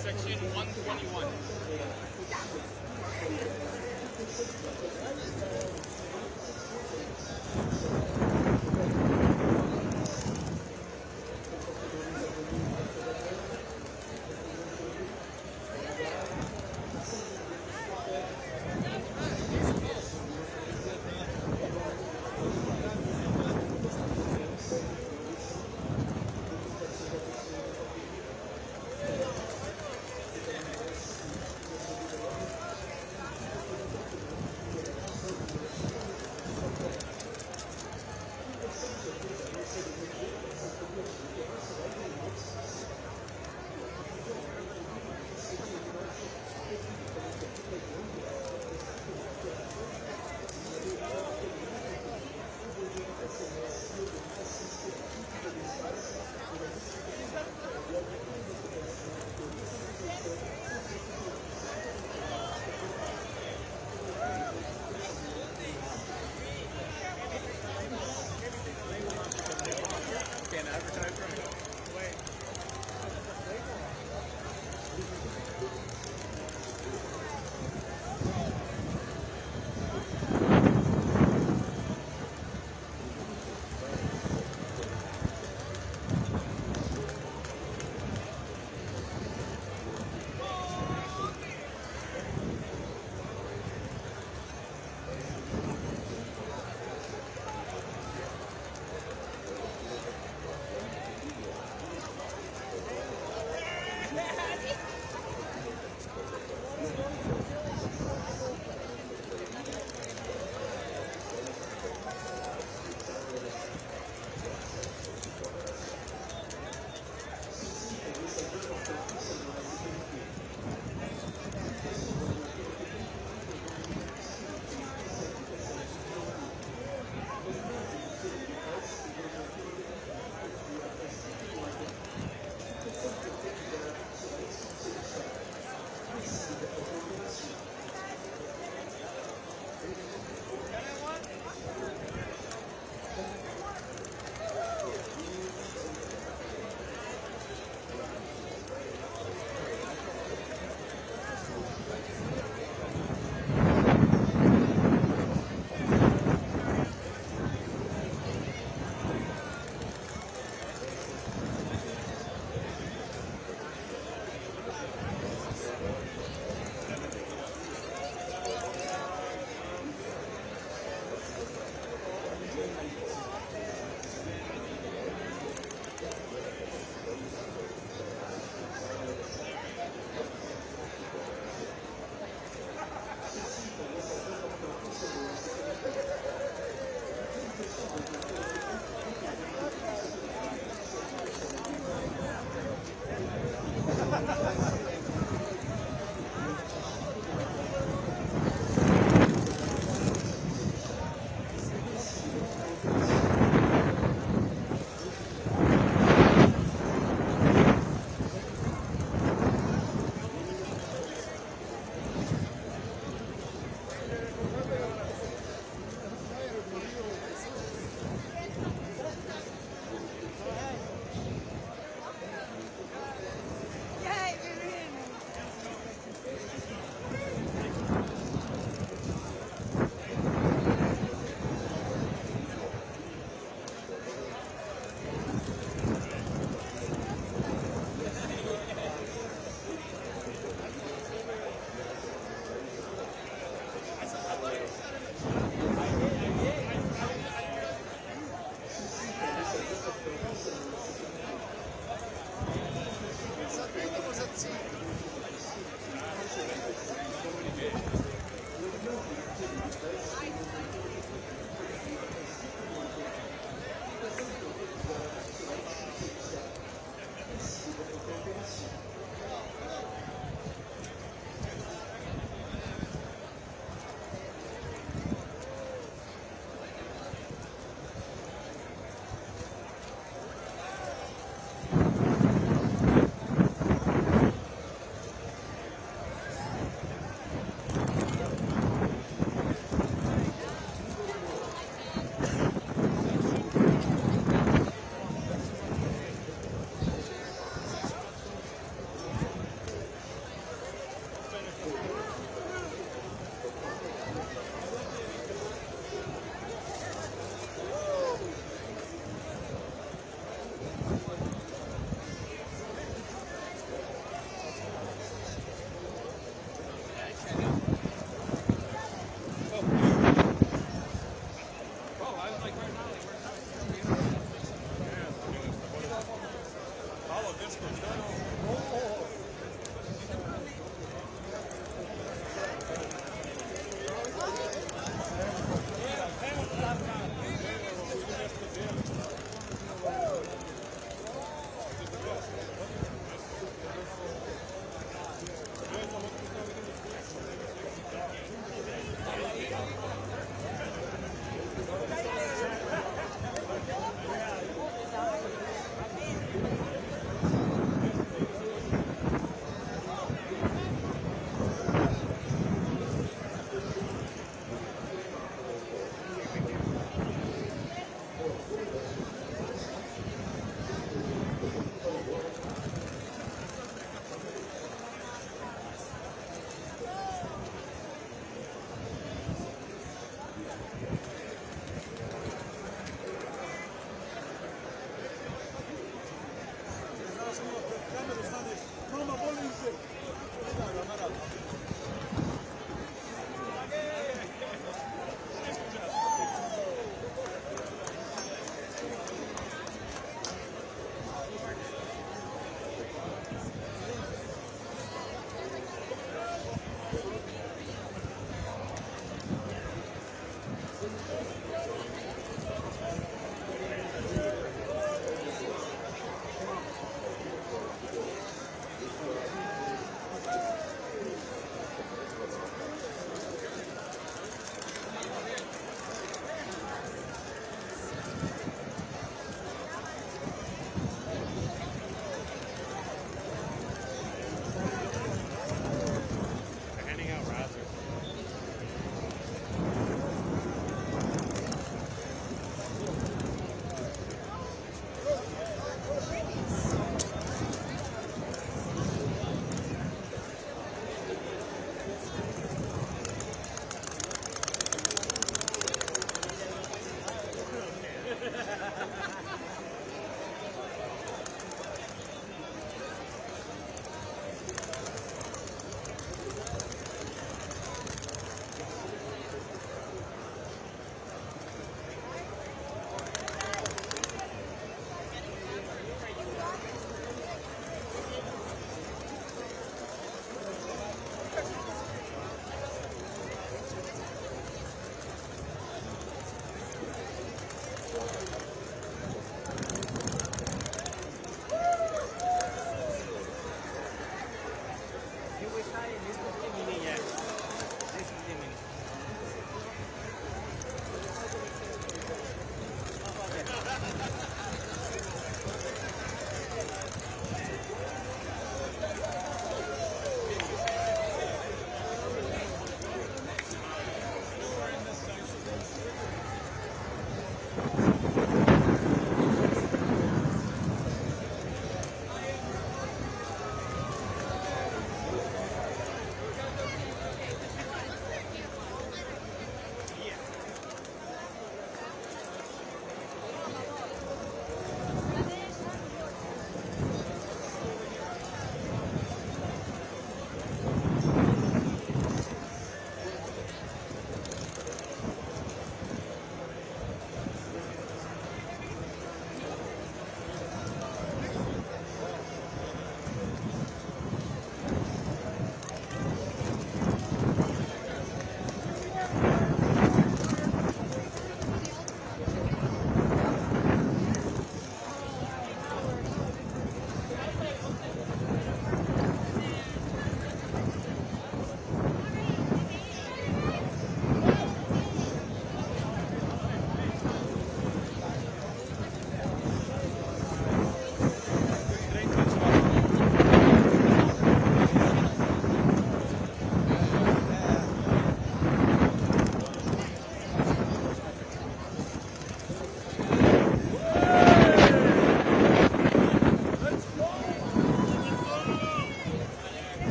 Section 121.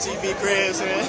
TV cribs, man.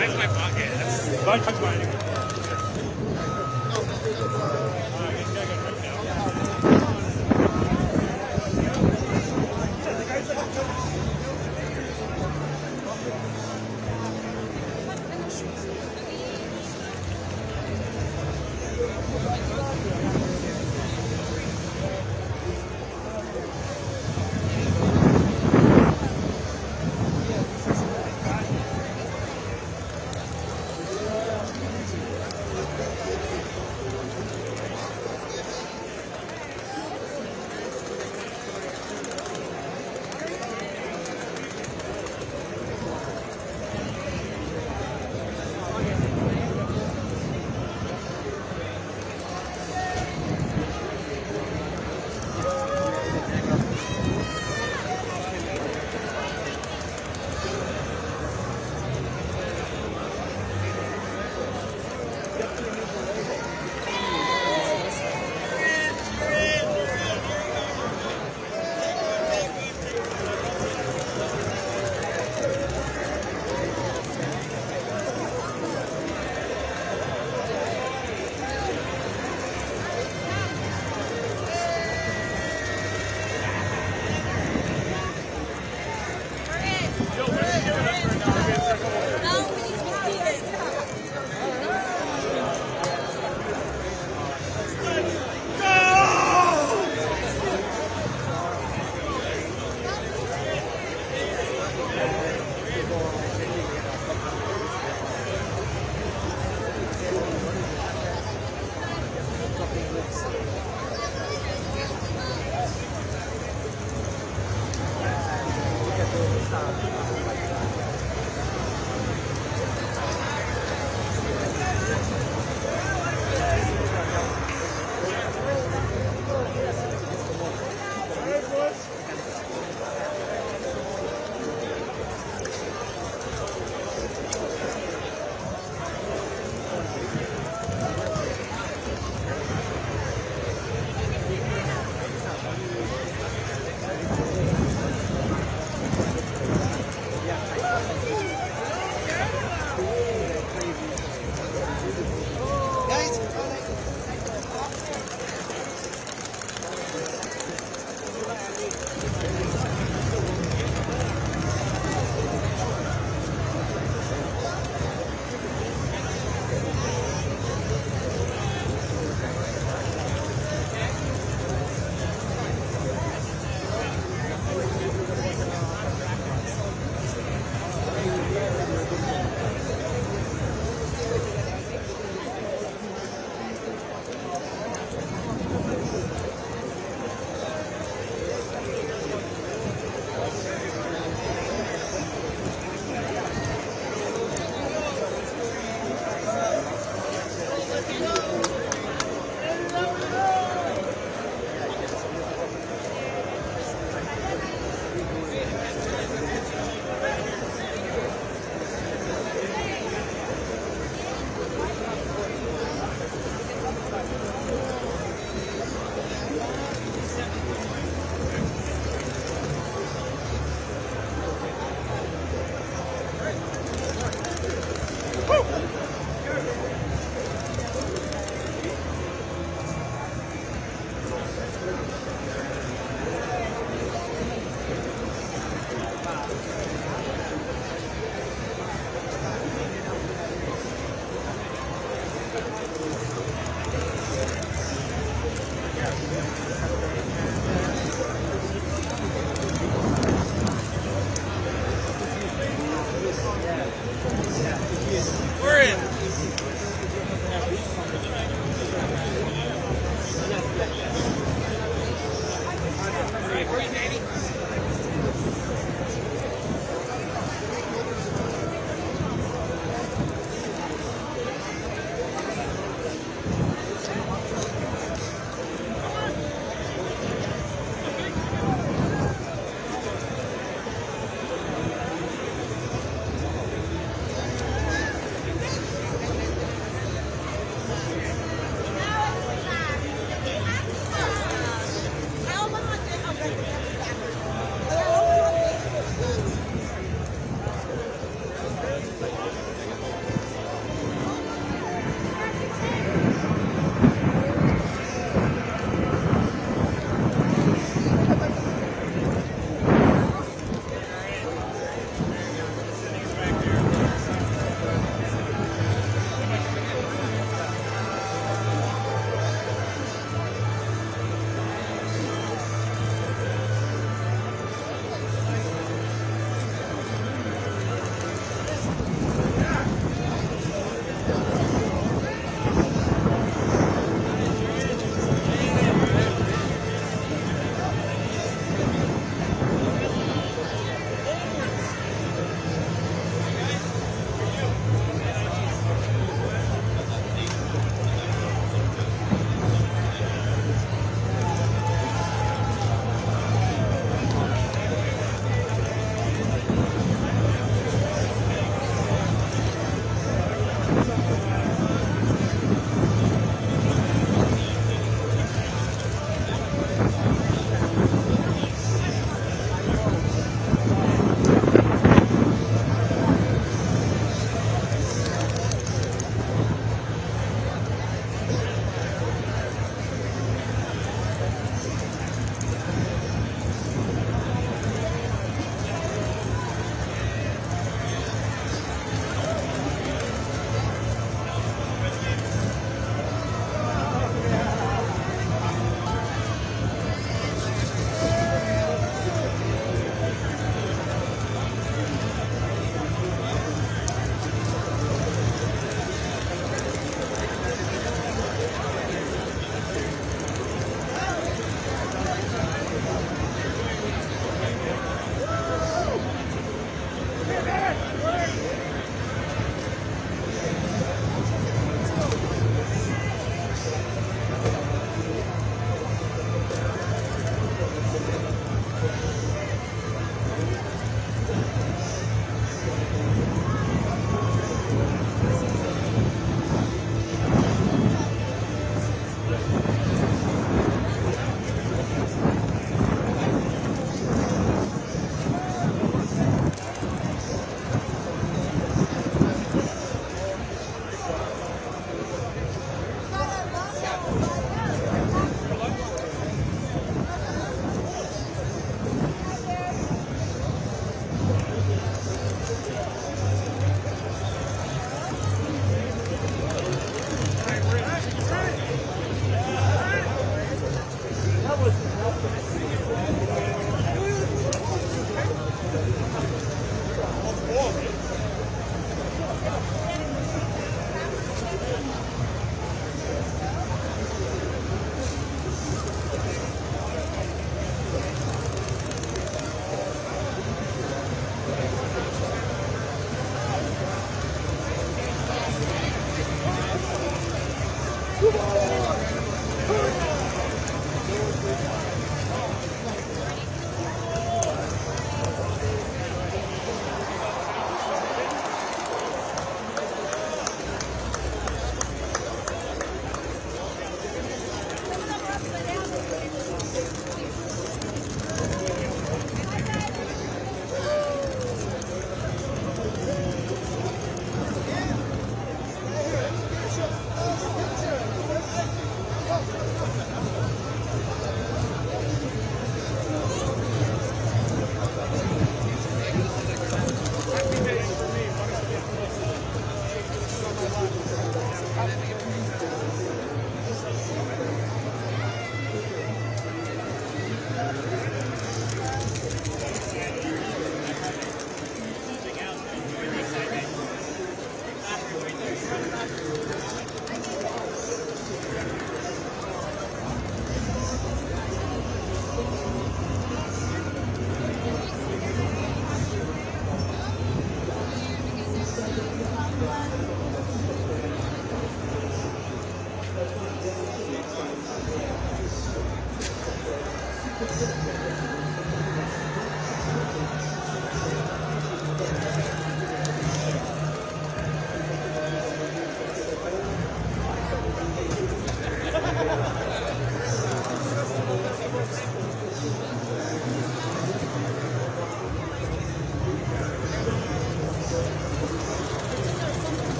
Where's my pocket? That's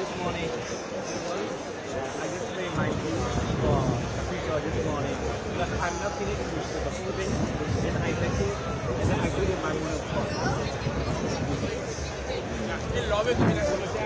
this morning. I just made my food for FIFA this morning. But I'm not finished with the whole thing. Then I take it and then I put it in my monopod. Il love it viene come se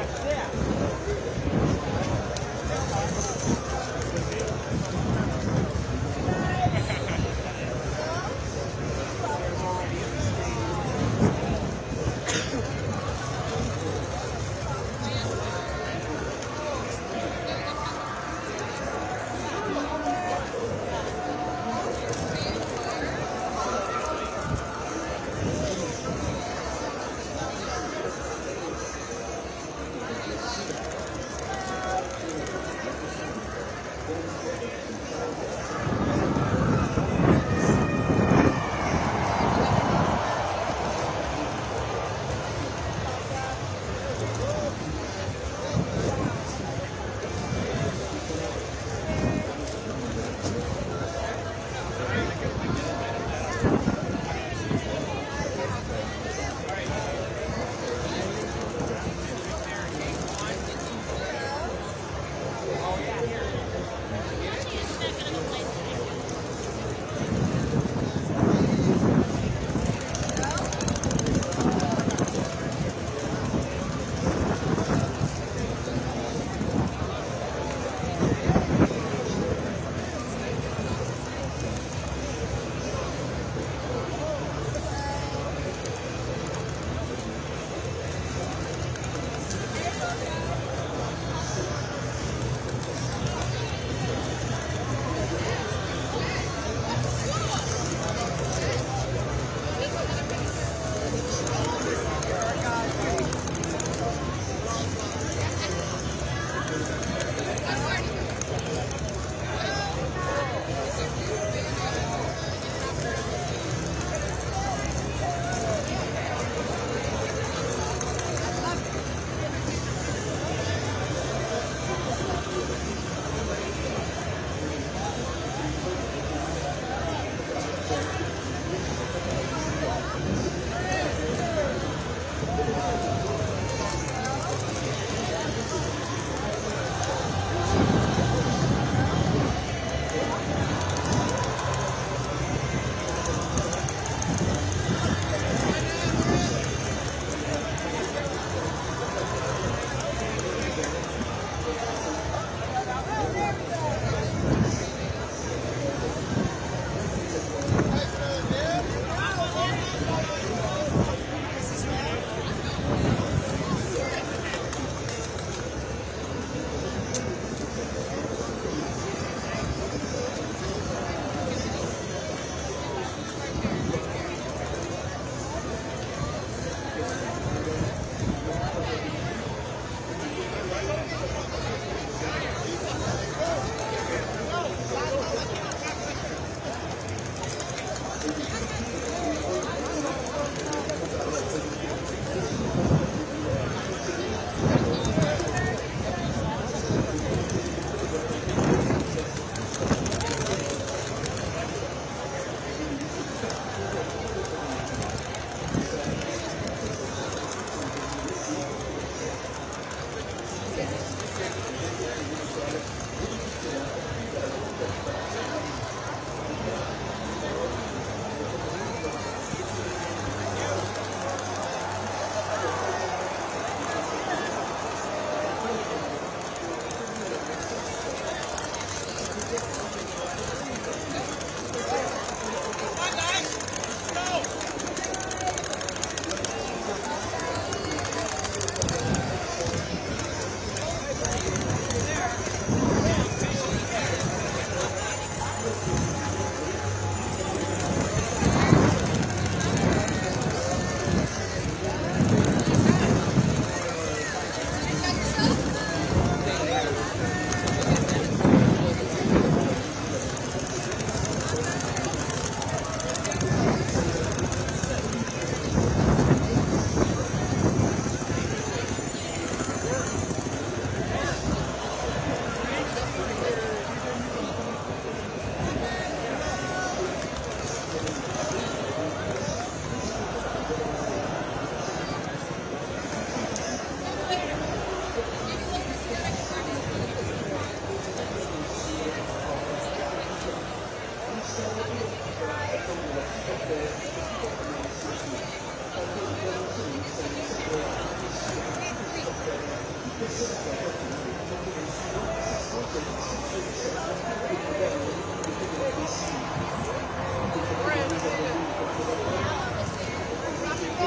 Roll,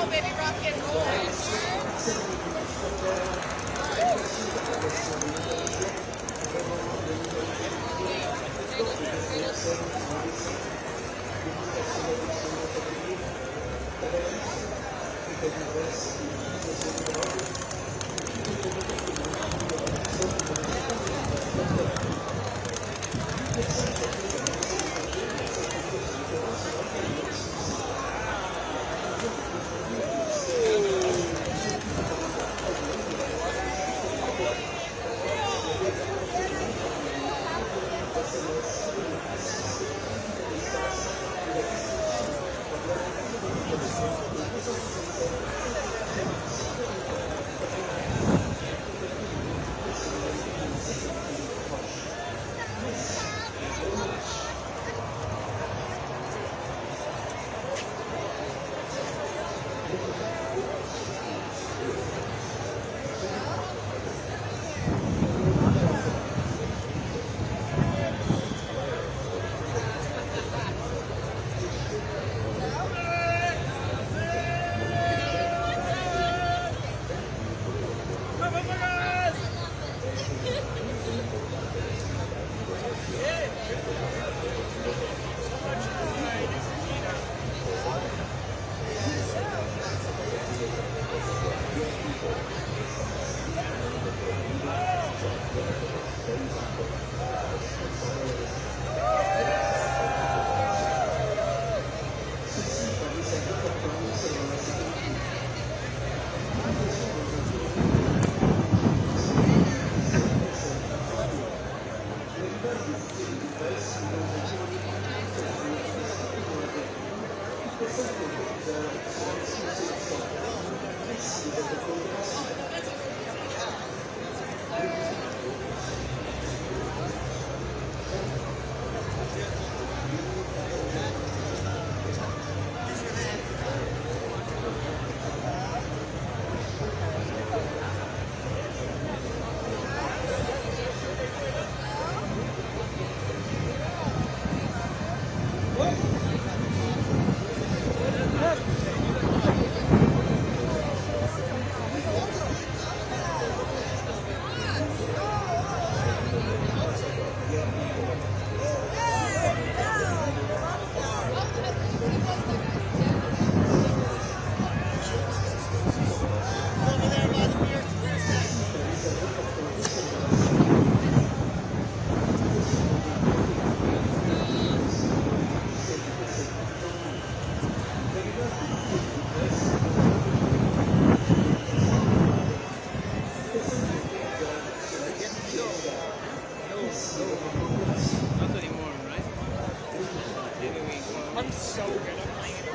baby, rock and Not anymore, right? Anyway, I'm so good at playing it.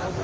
Well,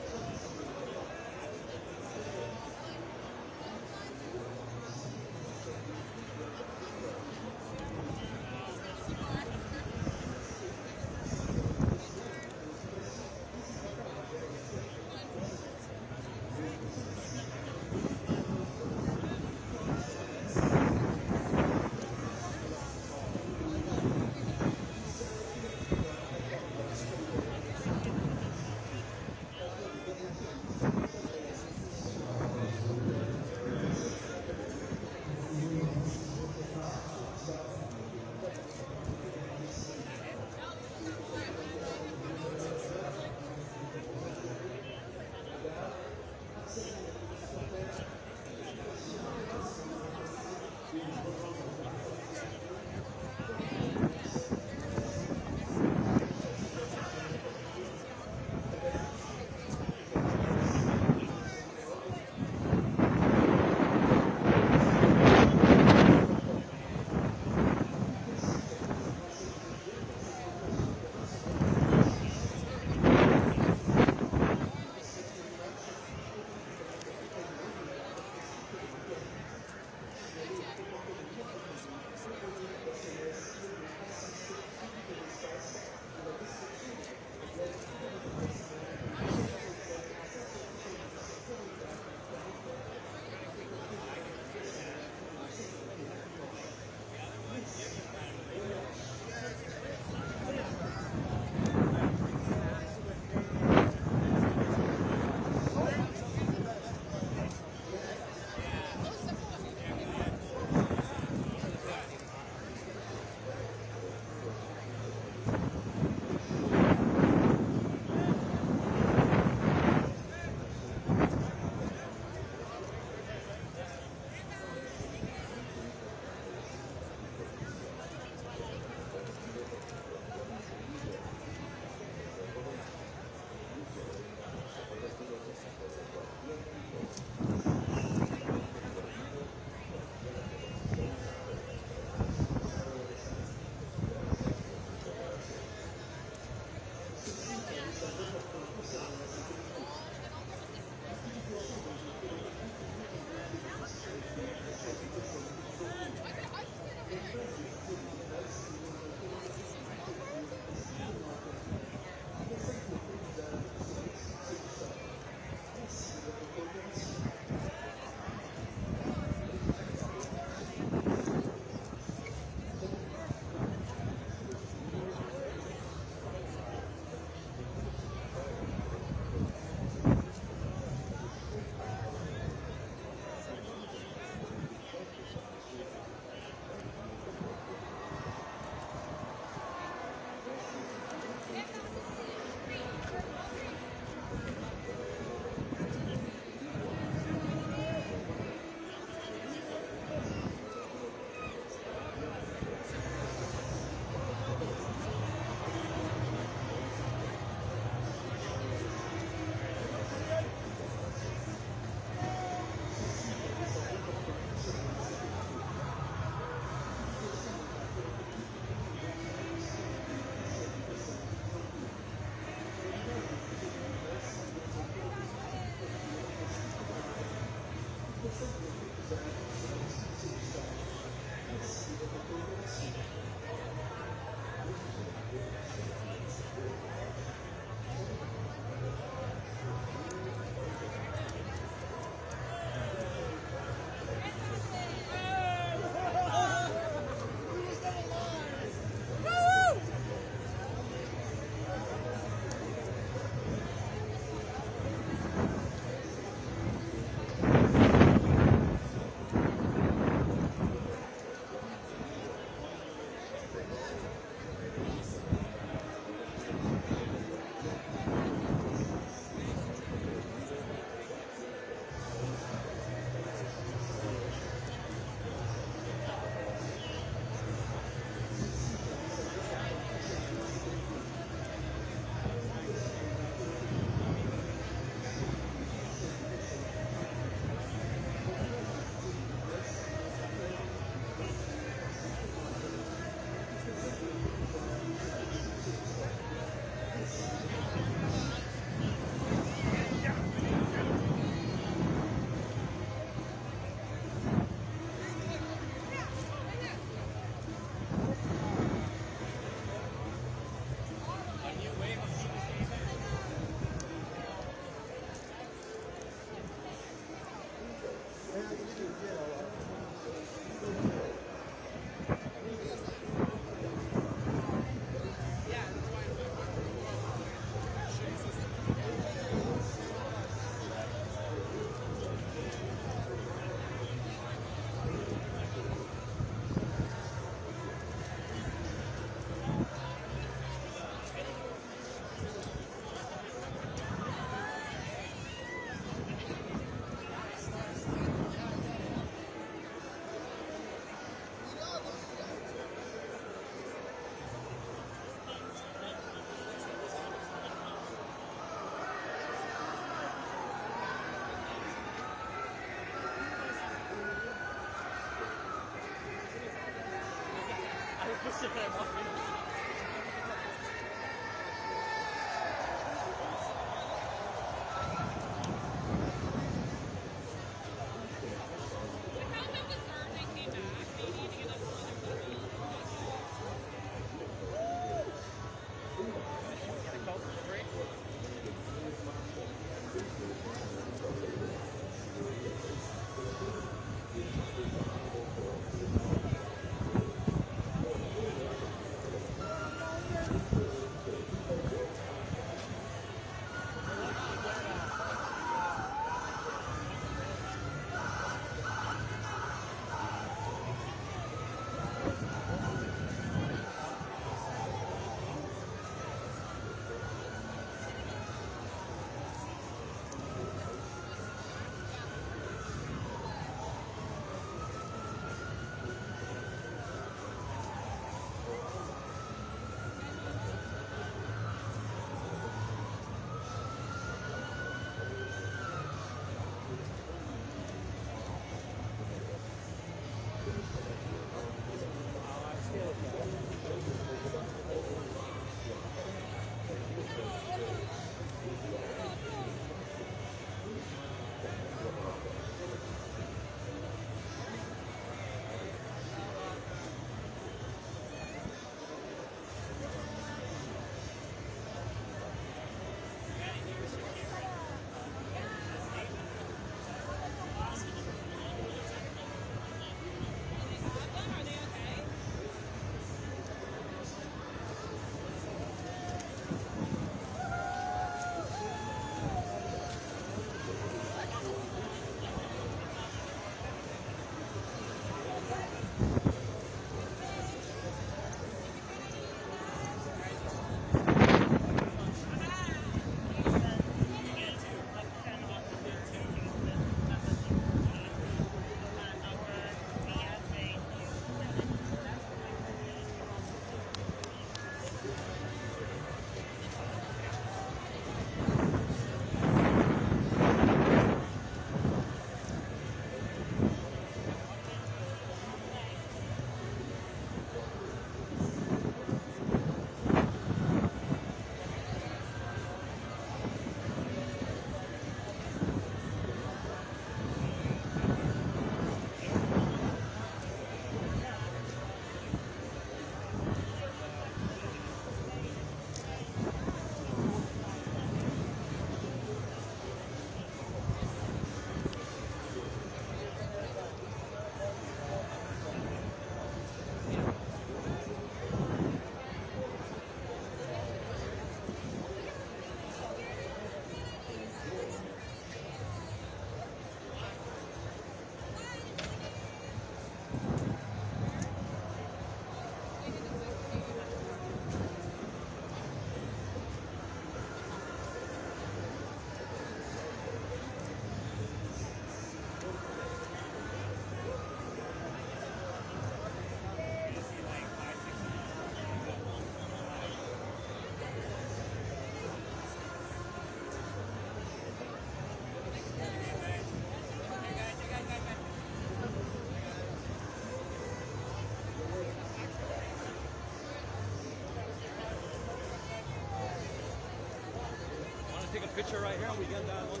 picture right here and we get that one.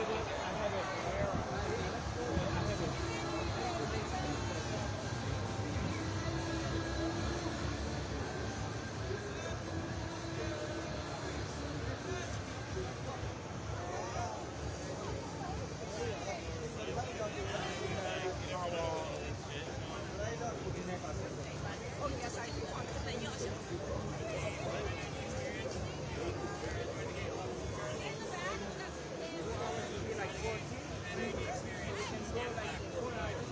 Oh, yes, I do want to say yes. Be like 14. We can go like 4 hours.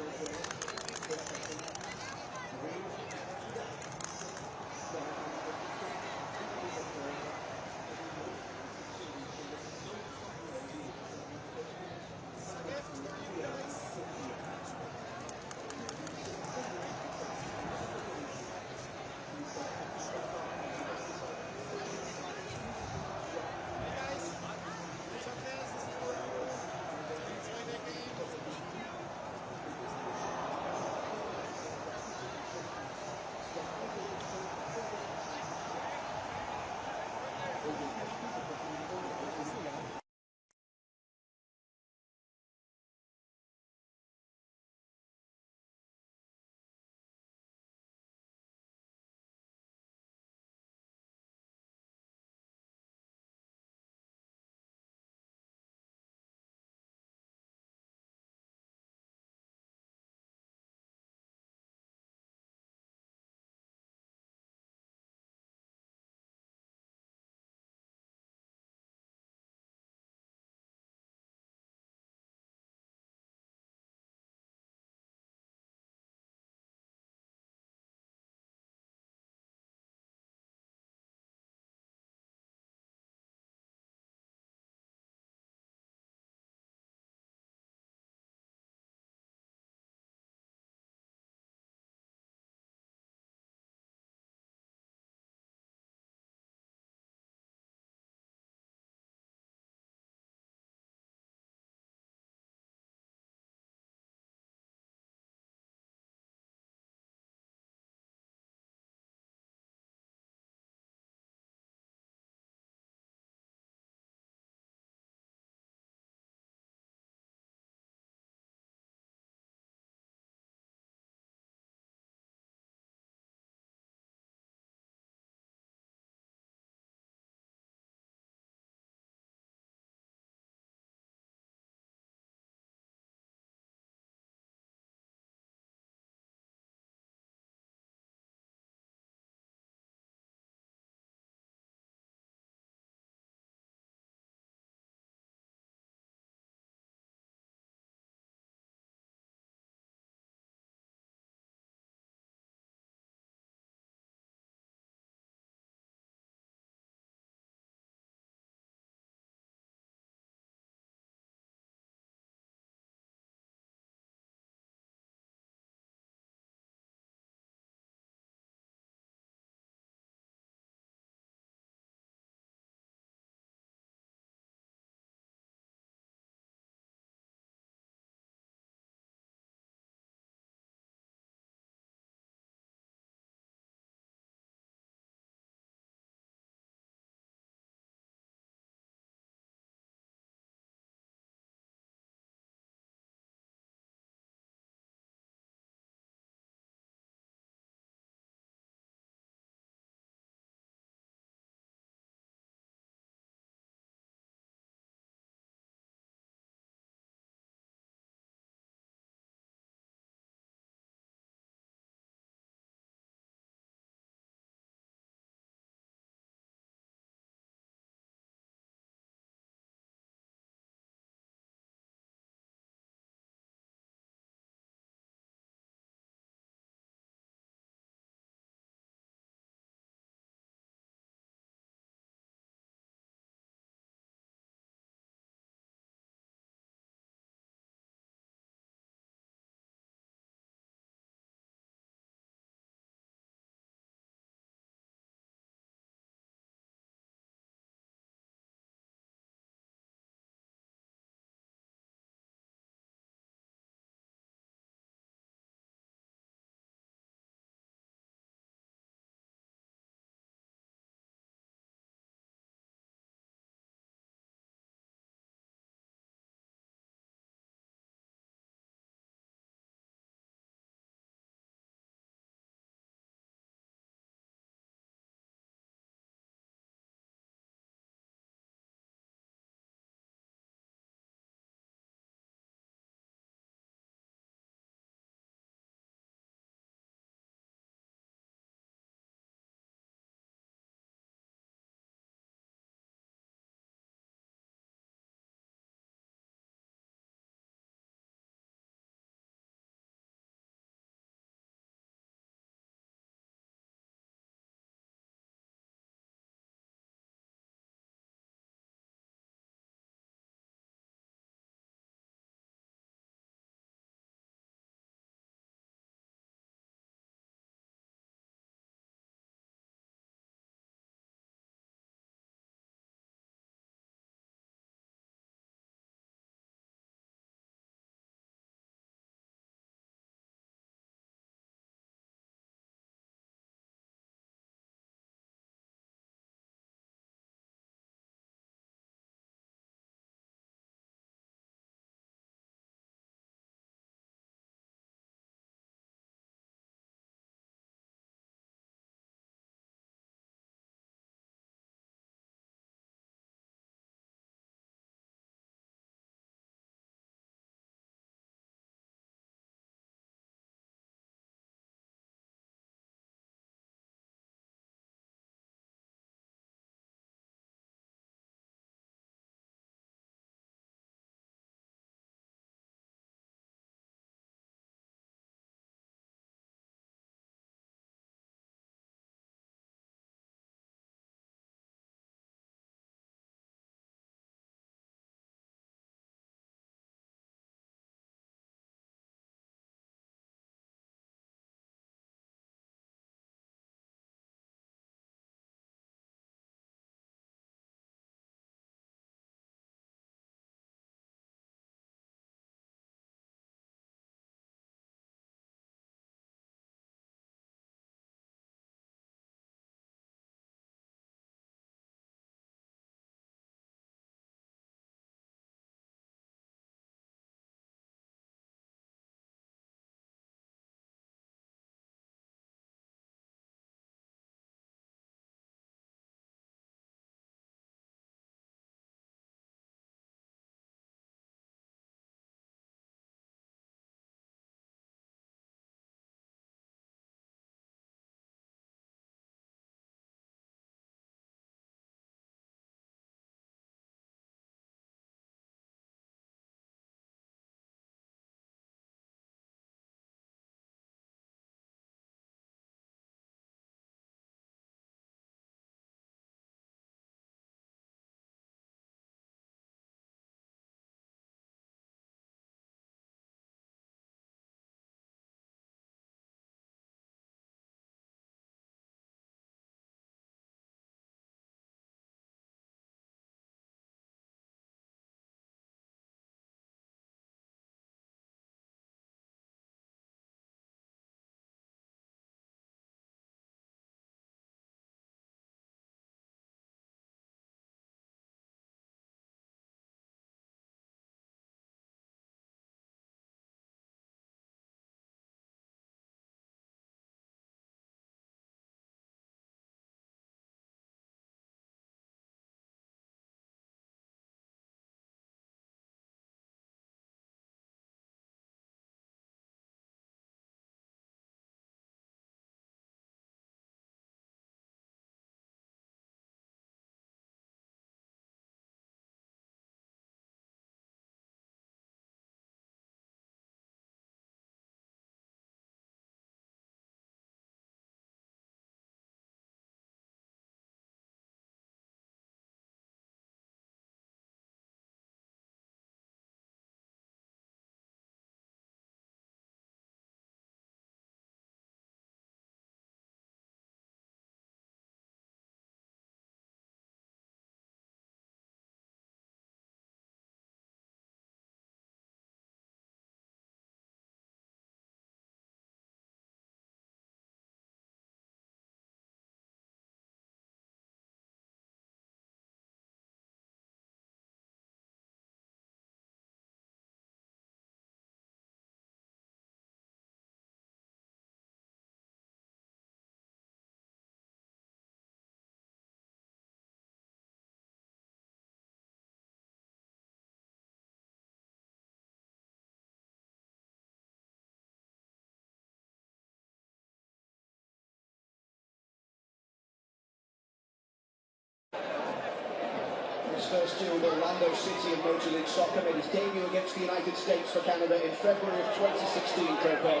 His first deal with Orlando City in Major League Soccer, made his debut against the United States for Canada in February of 2016. Crepeau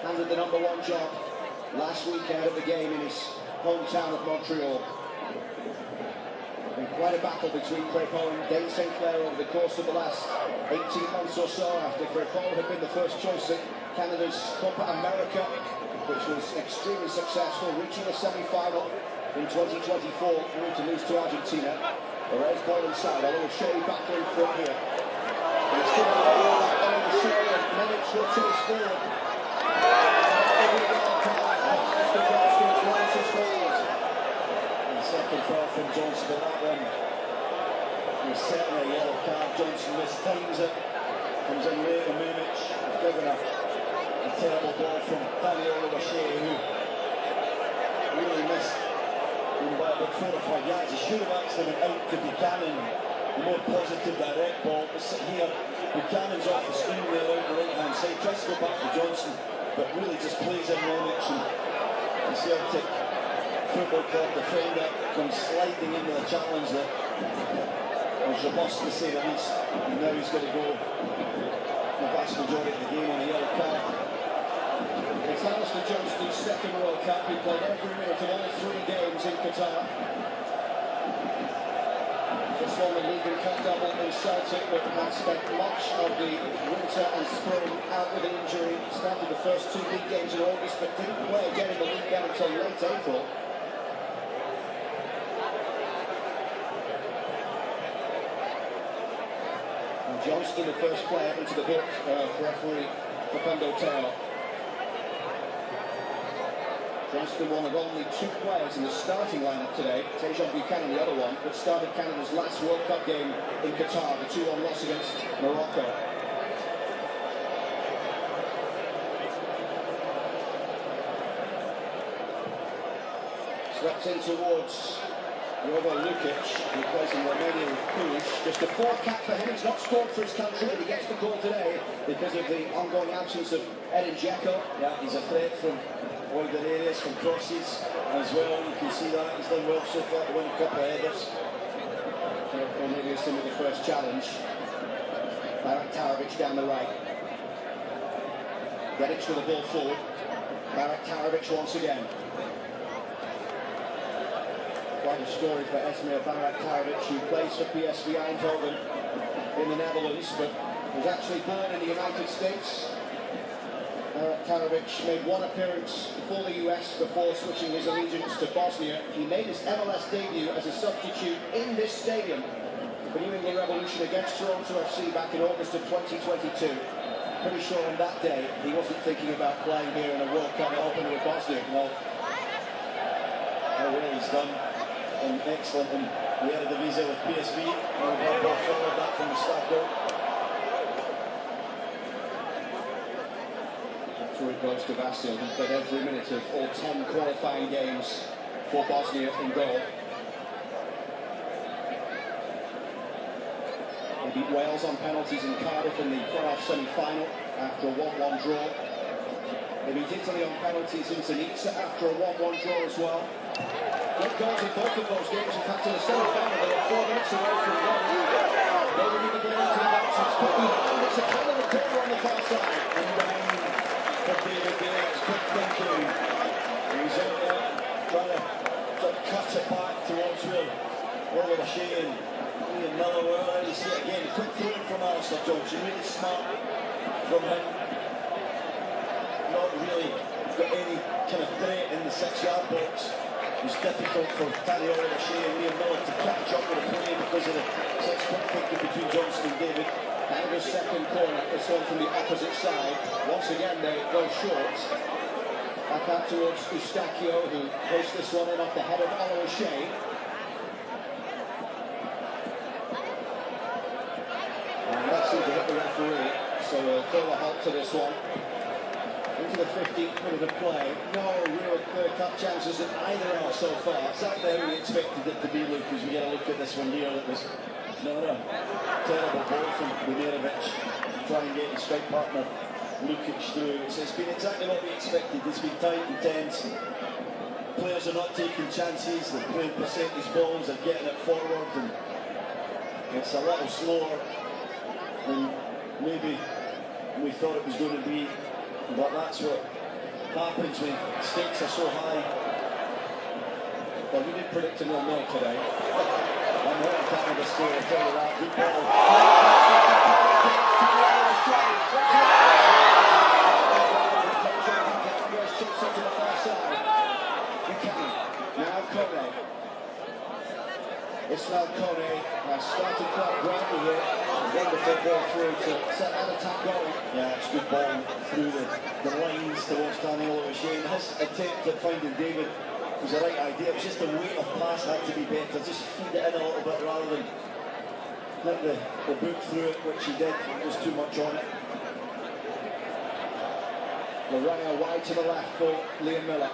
handed the #1 job last weekend of the game in his hometown of Montreal. Been quite a battle between Crepeau and Dane St. Clair over the course of the last 18 months or so, after Crepeau had been the first choice at Canada's Copa America, which was extremely successful, reaching the semi-final in 2024, only to lose to Argentina. Perez ball inside, although Shea back in front here. And it's still all that on the shoulder, and then it's rotates forward. And second foul from Johnson for that one. It was certainly a yellow card. Johnson mistimes it. Comes in late, and Mimic has given a terrible ball from Daniel Shea, who really missed by about 4 or 5 yards. He should have actually went out to Buchanan, the more positive direct ball. But here, Buchanan's off the screen there out the right-hand side, tries to go back to Johnson, but really just plays in Mimic, and the Celtic Football Club defender comes sliding into the challenge that was robust to say the least, and now he's going to go the vast majority of the game on a yellow card. It's Alistair Johnston's second World Cup. He played every minute of all 3 games in Qatar. Just won the League and Cup double in Celtic, but had spent much of the winter and spring out with an injury. Started the first 2 league games in August, but didn't play again in the league game until late April. And Johnston, the first player into the book for referee Facundo Teo. Johnston, one of only 2 players in the starting lineup today, Tejan Buchanan the other one, that started Canada's last World Cup game in Qatar, the 2-1 loss against Morocco. Swept in towards Jovo Lukic, who plays in Romania with Pulic. Just a 4th cap for him. He's not scored for his country, but he gets the goal today because of the ongoing absence of Edin Dzeko. Yeah, he's a threat from wider areas, from crosses as well. You can see that he's done well so far to win a couple of headers. Cornelius in with the first challenge. Barak Tarovic down the right. Dedic with the ball forward. Barak Tarovic once again. Quite a story for Esmir Barak Tarovic, who plays for PSV Eindhoven in the Netherlands, but was actually born in the United States. Tarovic made 1 appearance for the US before switching his allegiance to Bosnia. He made his MLS debut as a substitute in this stadium for New England Revolution against Toronto FC back in August of 2022. Pretty sure on that day he wasn't thinking about playing here in a World Cup opener with Bosnia. Well, well he's done, and excellent in the Eredivisie with PSV. And ball forward that from the start goal. Troy Kovacic, who played every minute of all 10 qualifying games for Bosnia in goal. They beat Wales on penalties in Cardiff in the playoff semi-final after a 1-1 draw. They beat Italy on penalties in Zenica after a 1-1 draw as well. Good goals in both of those games. In fact, in the semi-final, they were 4 minutes away from one. They were going to go into the box. It's put behind. It's a kind of a corner on the far side. And for David Gale's quick thinking. He's out there trying to sort of cut it back towards Oliver Shea and Ian Miller. Well, you see it again. Quick throwing from Alistair Johnson. Really smart from him. Not really got any kind of threat in the 6-yard box. It was difficult for Taddy Oliver Shea and Ian Miller to catch up with the play because of the 6-foot thinking between Johnson and David. Canada's second corner, this one from the opposite side. Once again, they go short. Back out towards Eustachio, who hoists this one in off the head of Oliver Shea. And that seems to hit the referee, so we'll throw a halt to this one. Into the 15th minute of play. No real clear-cut chances in either end so far. Exactly how we expected it to be, Luke, as we get a look at this one here. That was another terrible ball from Bunerovic to try and get his strike partner Lukic through. It's been exactly what we expected. It's been tight and tense. Players are not taking chances, they're playing percentage balls, they're getting it forward, and It's a little slower than maybe we thought it was going to be, but that's what happens when stakes are so high. Well, we did predict a 0-0 today. I'm not kind of a score, I'll tell you that. Good ball. It's now Kone, started quite brightly here. Wonderful ball through to set that attack going. Yeah, it's a good ball through the lines towards Daniel O'Shea. His attempt at finding David was the right idea. It was just the weight of pass had to be better. Just feed it in a little bit rather than let the boot through it, which he did. There was too much on it. Loraya wide to the left for Liam Miller.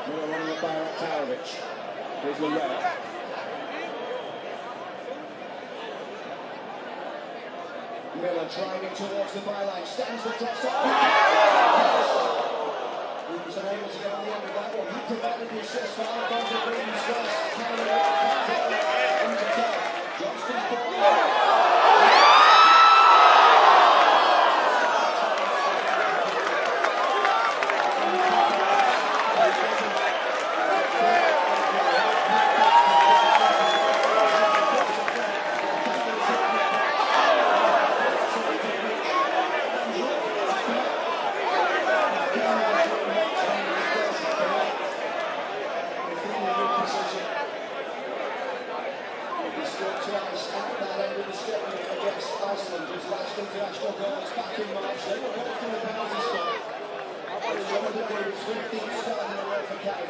Miller running it by Raktarovic. Here's Loraya. Miller driving towards the byline, stands the cross up. He was unable to get on the end of that one. He provided the assist for Alfonso Green's first carry in the top. Johnston's ball.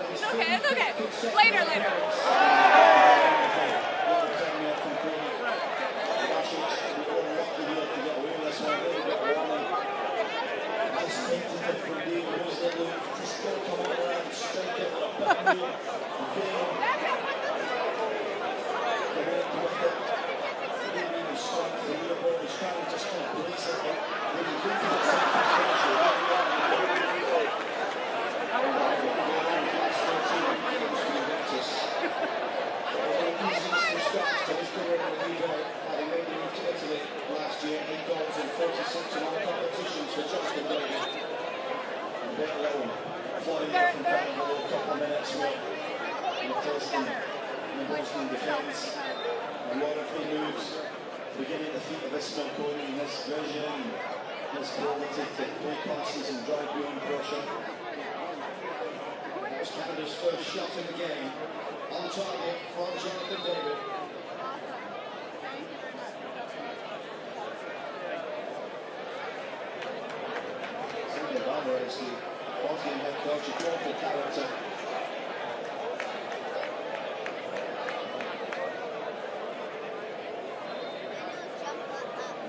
It's okay. Later. Defence, a lot of free moves, beginning at the feet of Ismail Kone, his vision, his ability to play passes and drive beyond pressure. That was Canada's first shot in the game, on target from Jonathan David. Sergio Barbares, the Bosnian head coach, a powerful character.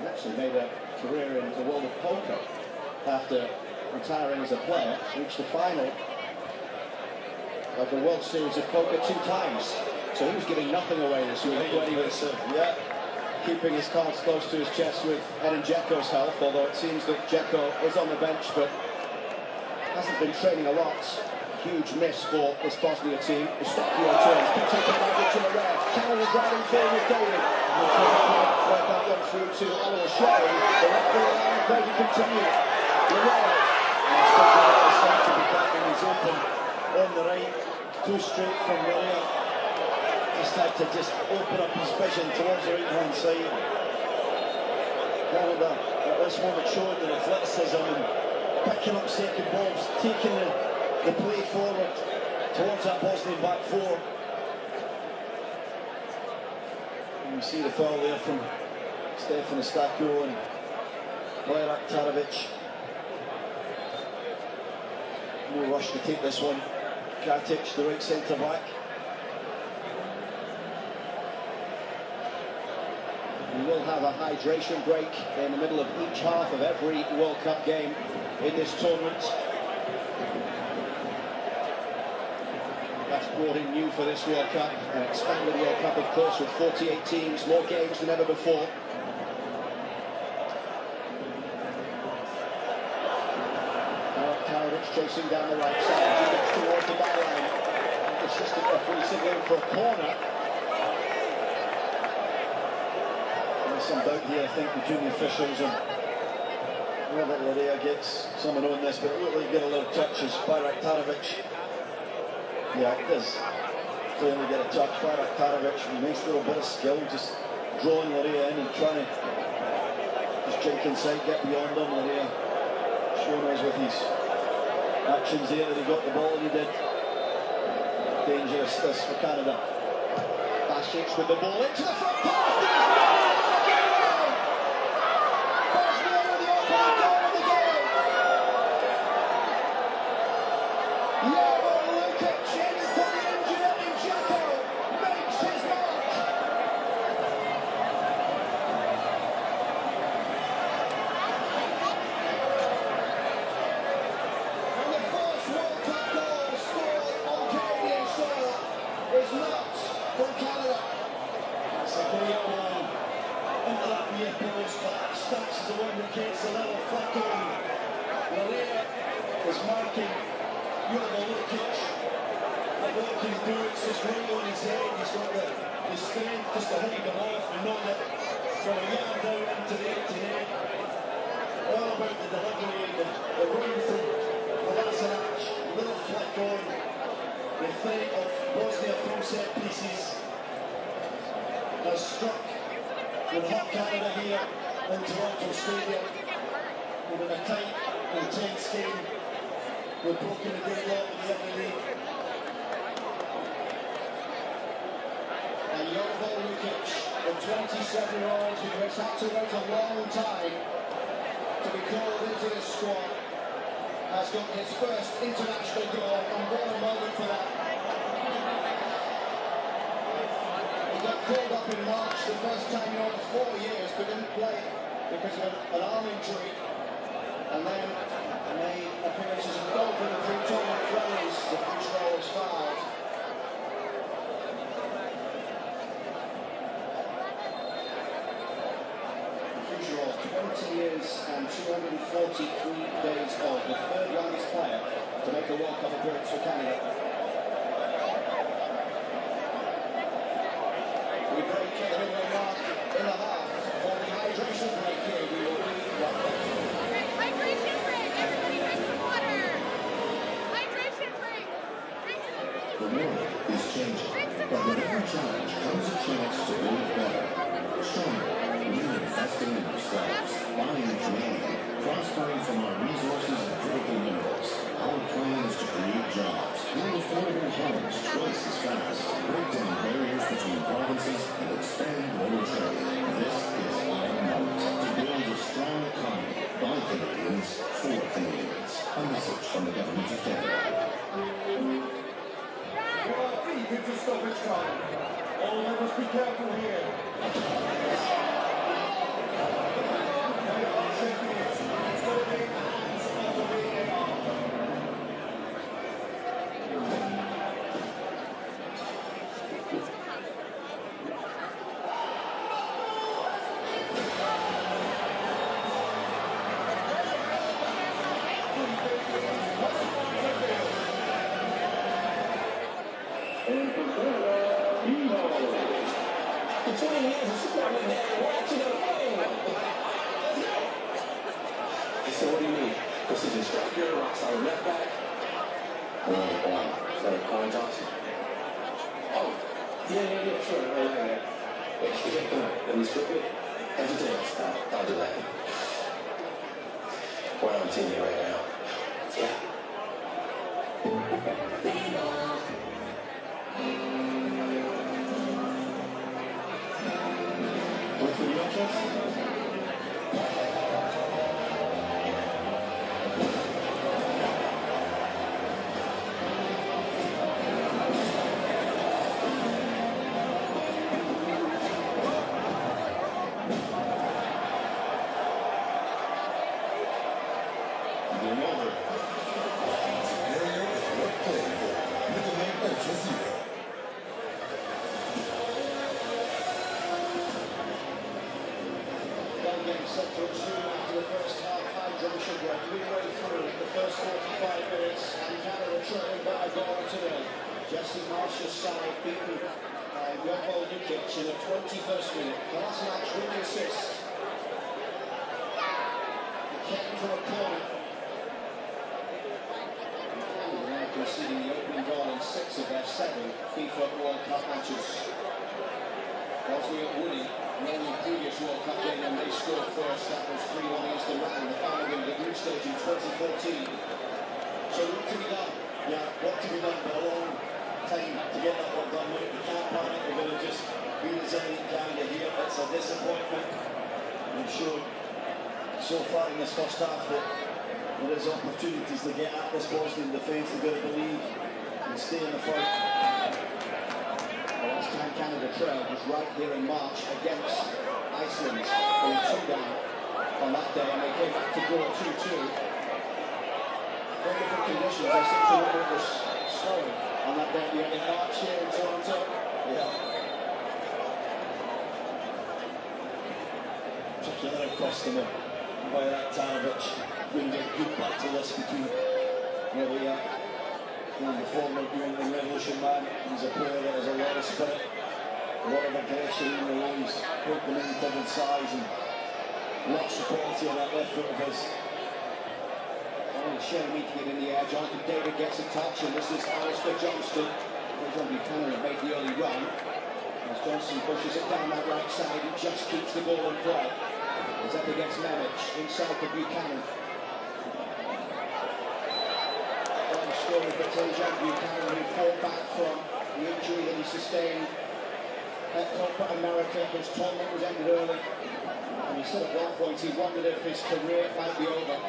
Actually made a career in the world of poker after retiring as a player. Reached the final of the World Series of Poker 2 times. So he was giving nothing away this week when he was keeping his cards close to his chest with Edin Dzeko's help, although it seems that Dzeko is on the bench but hasn't been training a lot. Huge miss for this Bosnia team. Eustachio turns, picks up the baggage in the red. Canada driving forward with David. Right that one through to Alan O'Shea. The left field line, they can continue. Loraya. And it's starting to be back and he's open on the right. Too straight from Loraya. Just had to open up his vision towards the right-hand side. Canada at this moment showing the athleticism and picking up second balls, taking the play forward towards that Bosnian back four. And you see the foul there from Stefan Eustachio and Blair Raktarovic. No rush to take this one. Katic, the right centre back. We will have a hydration break in the middle of each half of every World Cup game in this tournament. That's brought in new for this World Cup, an expanded World Cup, of course, with 48 teams, more games than ever before. Karadzic chasing down the right side, he gets towards the byline. Assistant referee signaling for a corner. There's some doubt here, I think, between the officials, and I don't think Larea gets someone on this, but it looked like he got a little touch as Bayraktarovic. Yeah, it does clearly get a touch. Bayraktarovic, nice little bit of skill, just drawing Larea in and trying to just jump inside, get beyond him. Larea showing us with his actions there that he got the ball and he did. Dangerous this for Canada. Basic with the ball into the front post. Bosnia with the opening goal of the game. Jovo Lukic in for the injured Edin Dzeko makes his mark. And the first World Cup goal scored on Canadian soil is not from Canada. It's a great ball into that near post, but Stacks is the one that gets a little flick on. Larea is marking Jovo Lukic. And what he can do, it's just right on his head. He's got the strength just to hit him off and not that from a yard out into the empty net. All about the delivery and the run from Kolasinac, little flick on. The threat of Bosnia from set pieces has struck and hurt Canada here in Toronto Stadium. And in a tight, intense game, we've broken the deadlock in the Ivy League. And Jovo Lukic, the 27-year-old who has had to wait a long time to be called into this squad, has got his first international goal, and what a moment for that. He got called up in March, the first time in over 4 years, but didn't play because of an arm injury. And then made appearances of both in the pre-tournament friendlies, the future always filed. Future of 20 years and 243 days old, the third youngest player to make a World Cup appearance for Canada. We break the midway mark in the half for the hydration break here. We will be right back. Hydration break! Everybody drink some water! Hydration break! Drink some water! The world is changing, but with every challenge comes a chance to build better, stronger, reinvesting in ourselves, buying humanity, prospering from our resources and critical minerals. Our plan is to create jobs, build affordable homes twice as fast, break down barriers between provinces, and expand global trade. This is our moment to build a strong economy by Canadians for Canadians. A message from the Government of Canada. Well, deep into stoppage time. Oh, they must be careful here. They are checking it. It's going to be in the hands of the VAR. And for Canada, for 20 years of supporting that watching the game. So what do you mean? Precision striker, rock solid left back? Sorry, Colin Johnson. Oh, yeah, sure. Wait, let me strip it. How'd you do it? I'll do that. We're on TV right now. Yeah. Wait for the options? Game over. Superior is worth playing for. Middle name Ultra Zero. Ball game set to resume after the first half hydration break. Midway through the first 45 minutes, and Canada trailing by a goal to nil. Jesse Marsh's side beaten by Jovo Lukic in the 21st minute. Kolasinac with the assist. 7 FIFA World Cup matches. Bosnia winning the only previous World Cup game when they scored first. That was 3-1 against Iran in the final game of the group stage in 2014. So what to be done? Yeah, what to be done, but a long time to get that work done. We can't panic, we're going to just be resilient down to here. It's a disappointment. I'm sure so far in this first half that there is opportunities to get at this Bosnian defence. They've got to believe and stay in the fight. The last time Canada trailed was right here in March against Iceland. They were 2 down on that day and they came back to go 2-2. Very different conditions. I seem to remember it was snowing on that day in March here in Toronto. Yeah. Took another customer by that Tanovic. Couldn't get good back to this between the former New England Revolution man. He's a player that has a lot of spirit, a lot of aggression in the ways, quick and intelligent size, and lots of quality on that left foot of his. Sharing me to get in the air. Jonathan David gets a touch, and this is Alistair Johnston. John Buchanan have made the early run. As Johnson pushes it down that right side, he just keeps the ball in play. He's up against Memic, inside to Buchanan. Long story for John Buchanan, who fought back from the injury that he sustained at Copa America. His tournament was ended early, and he said at one point he wondered if his career might be over.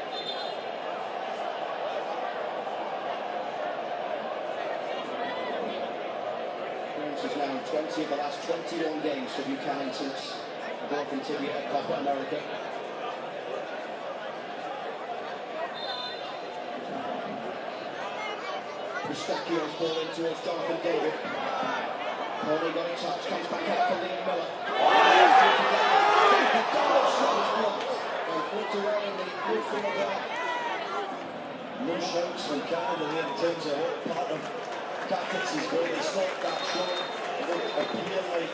Is now 20 of the last 21 games for Buchanan since a broken tibia at Copa America. Pistachio's ball in towards Jonathan David. Only got a touch, comes back out for Liam Miller. And put away in the midfield there. No shouts from Canada in terms of what part of tactics is going to stop that shot. It would appear like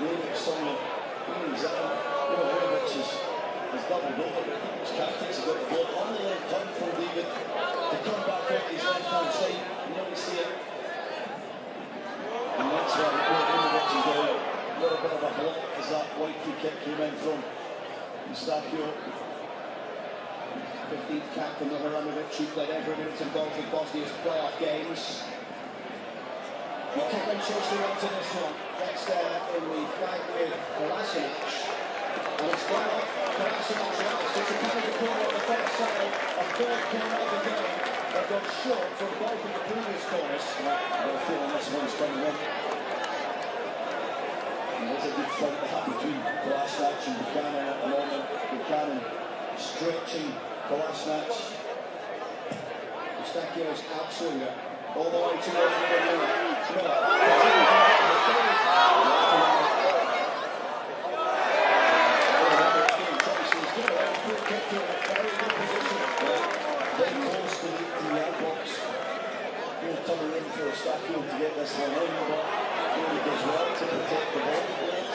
David somewhere being examined. Ibrahimovic has doubled over, but I think his tactics have got the ball on the left hand from David to come back out his left hand side. You don't see it. And that's why Ibrahimovic is going a little bit of a block as that white free kick came in from Pistachio. 15th cap from the Haramovic, who played every minute involved in Bosnia's playoff games. Buchanan shows the run to this one. Gets there in the flag with Kolasinac. And it's gone off Kolasinac right. So it's a kind of a corner on the far side. A third corner of the game. They've got short from both of the previous corners. They're feeling this one's coming in. And there's a good fight to have between Kolasinac and Buchanan at the moment. Buchanan stretching Kolasinac. Pistachio's outswinger. All the way to the Miller. Coming in for a Pistachio to get this one in, but he does well to protect the ball.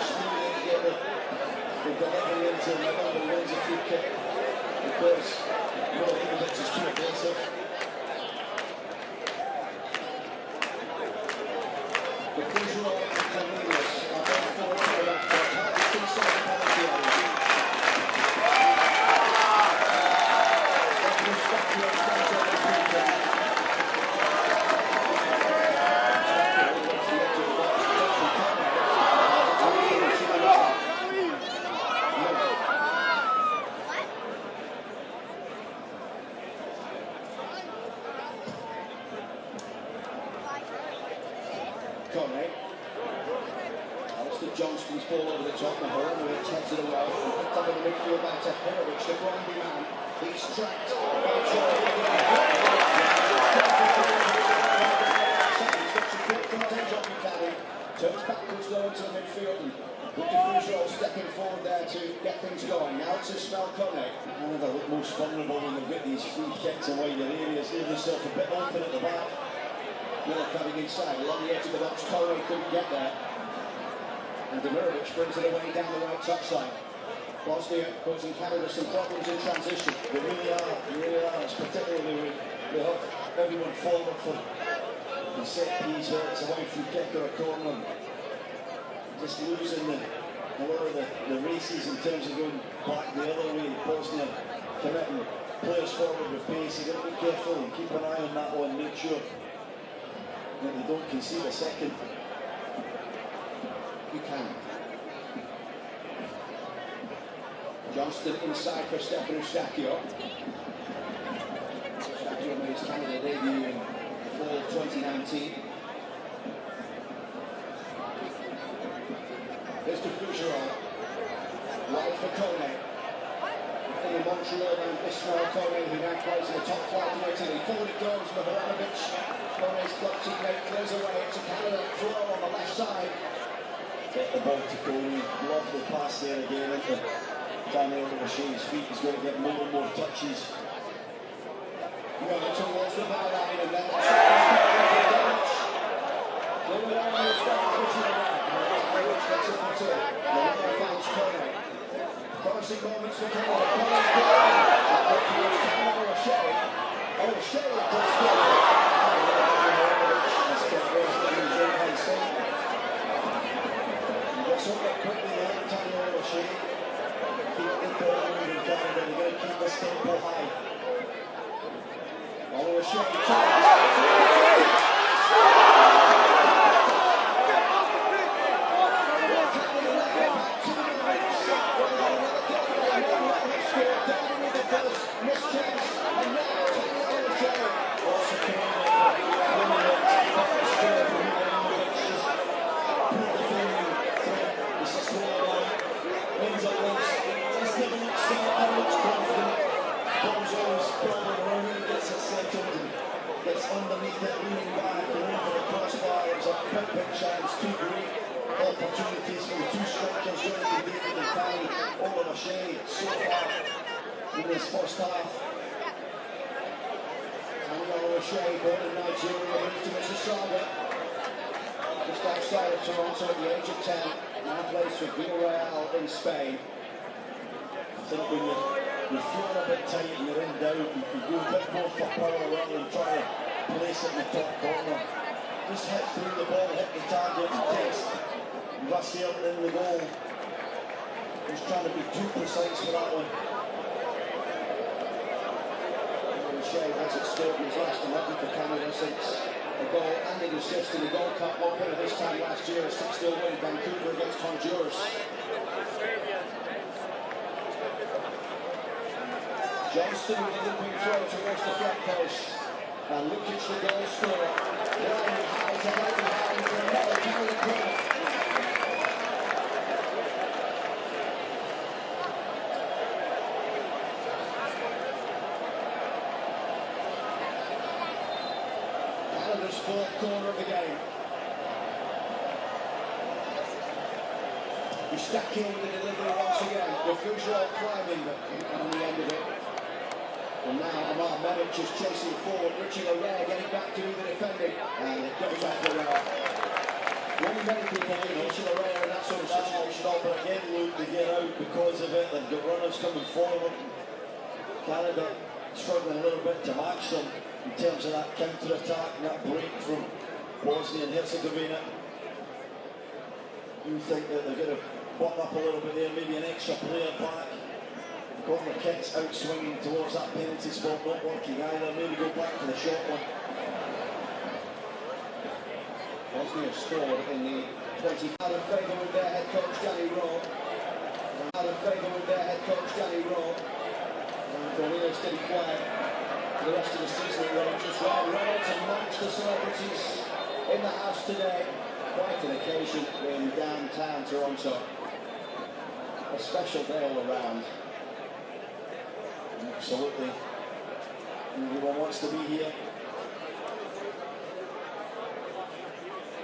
To get the delivery into the middle and wins a free kick because Ibrahimovic is too aggressive. The visual and Cornelius are both forward to the left, but hard to see some penalty area. Pistachio stands on the free kick. Alistair Johnston's ball over the top, and Haramovic heads it away, and picked up in the midfield back to Haramovic, the grinding man. He's tracked by John. Turns backwards though into the midfield, and Buchanan stepping forward there to get things going. Now to Smelkone. Canada look most vulnerable when they've got these free kicks in wider areas, leaving themselves a bit open at the back. Miller coming inside, along the edge of the box, Conway couldn't get there. And Demirovic brings it away down the right touchline. Bosnia causing Canada some problems in transition. They really are, It's particularly we have everyone forward for a set piece, whether it's a wide free kick or a corner. Just losing a lot of the races in terms of going back the other way. Bosnia committing players forward with pace. You've got to be careful and keep an eye on that one. Make sure that they don't concede a second. You can. Johnston inside for Stefano Stacchio. Stacchio made his Canada debut in fall of 2019. Here's to Fougeron. Wide for Kone. In Montreal and Israel Kone, who now plays in the top flight of Italy. Forward it goes, Mihajlovic. Kone's club teammate clears away. It's a Canada throw on the left side. Get the ball to Kone. Lovely pass there again into Daniel O'Shea's feet. He's going to get more and more touches. Going towards the byline and then promising moments for underneath it, leaning back and over the crossbar. It was a perfect chance, two great opportunities for the two strikers, Jonathan David and Fanny O'Shea so far in this first half. Fanny O'Shea, born in Nigeria, moved to Mississauga, just outside of Toronto at the age of 10, now plays for Villarreal in Spain. I think when you're feeling a bit tight and you're in doubt, you can go a bit more for power rather than try to place it in the top corner. Just hit through the ball, hit the target, and takes Vassir in the goal. He's trying to be too precise for that one. O'Shea has it scored in his last 11 for Canada since a goal and an assist in the Gold Cup opener this time last year, a 6-0 win in Vancouver against Honduras. Johnston with a looping throw towards the flat post. And Lukic the goal scorer. Flying high to right behind for another Canada corner. Canada's fourth corner of the game. Stacchio with the delivery once again. The Fougeron climbing on the end of it. And now Amar Medic is chasing forward. Richie Larrea getting back to the defending. And it goes back to Larrea. Only many people leave Richie Larrea in that sort of situation. But again, Luke, they get out because of it. They've got runners coming forward. Canada struggling a little bit to match them in terms of that counter-attack and that break from Bosnia and Herzegovina. You think that they're going to button up a little bit there, maybe an extra player back. Corner kicks out swinging towards that penalty spot, not working either. Maybe go back to the short one. Bosnia scored in the 20. Out of favour with their head coach Danny Rowe. Out of favour with their head coach Danny Rowe. And Cornelius steady quiet for the rest of the season at Rangers. Ryan Reynolds amongst the celebrities in the house today. Quite an occasion in downtown Toronto. A special day all around. Absolutely. Everyone wants to be here.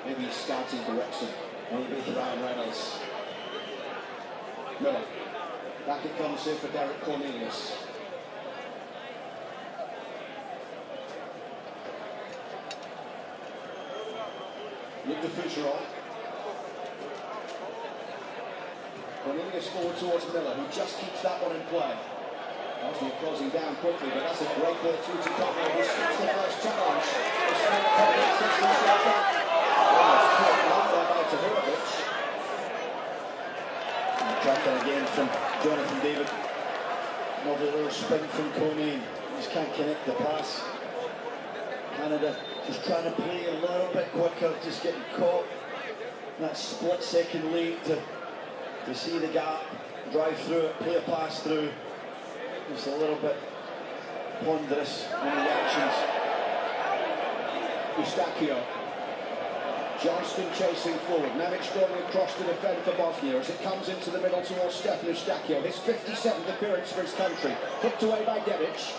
Maybe he's scouting direction. Maybe Ryan Reynolds. Miller. Back it comes here for Derek Cornelius. Look to Fougeron. Cornelius forward towards Miller, who just keeps that one in play. Bosnia closing down quickly, but that's a great ball through to Conway. He skips the first challenge. Tracker again from Jonathan David. Another little sprint from Coney. Just can't connect the pass. Canada just trying to play a little bit quicker, just getting caught in that split-second lead to see the gap, drive through it, play a pass through. Just a little bit ponderous in the actions. Eustachio. Johnston chasing forward. Namic going across to defend for Bosnia as it comes into the middle towards Stefan Eustachio. His 57th appearance for his country. Hooked away by Dedic.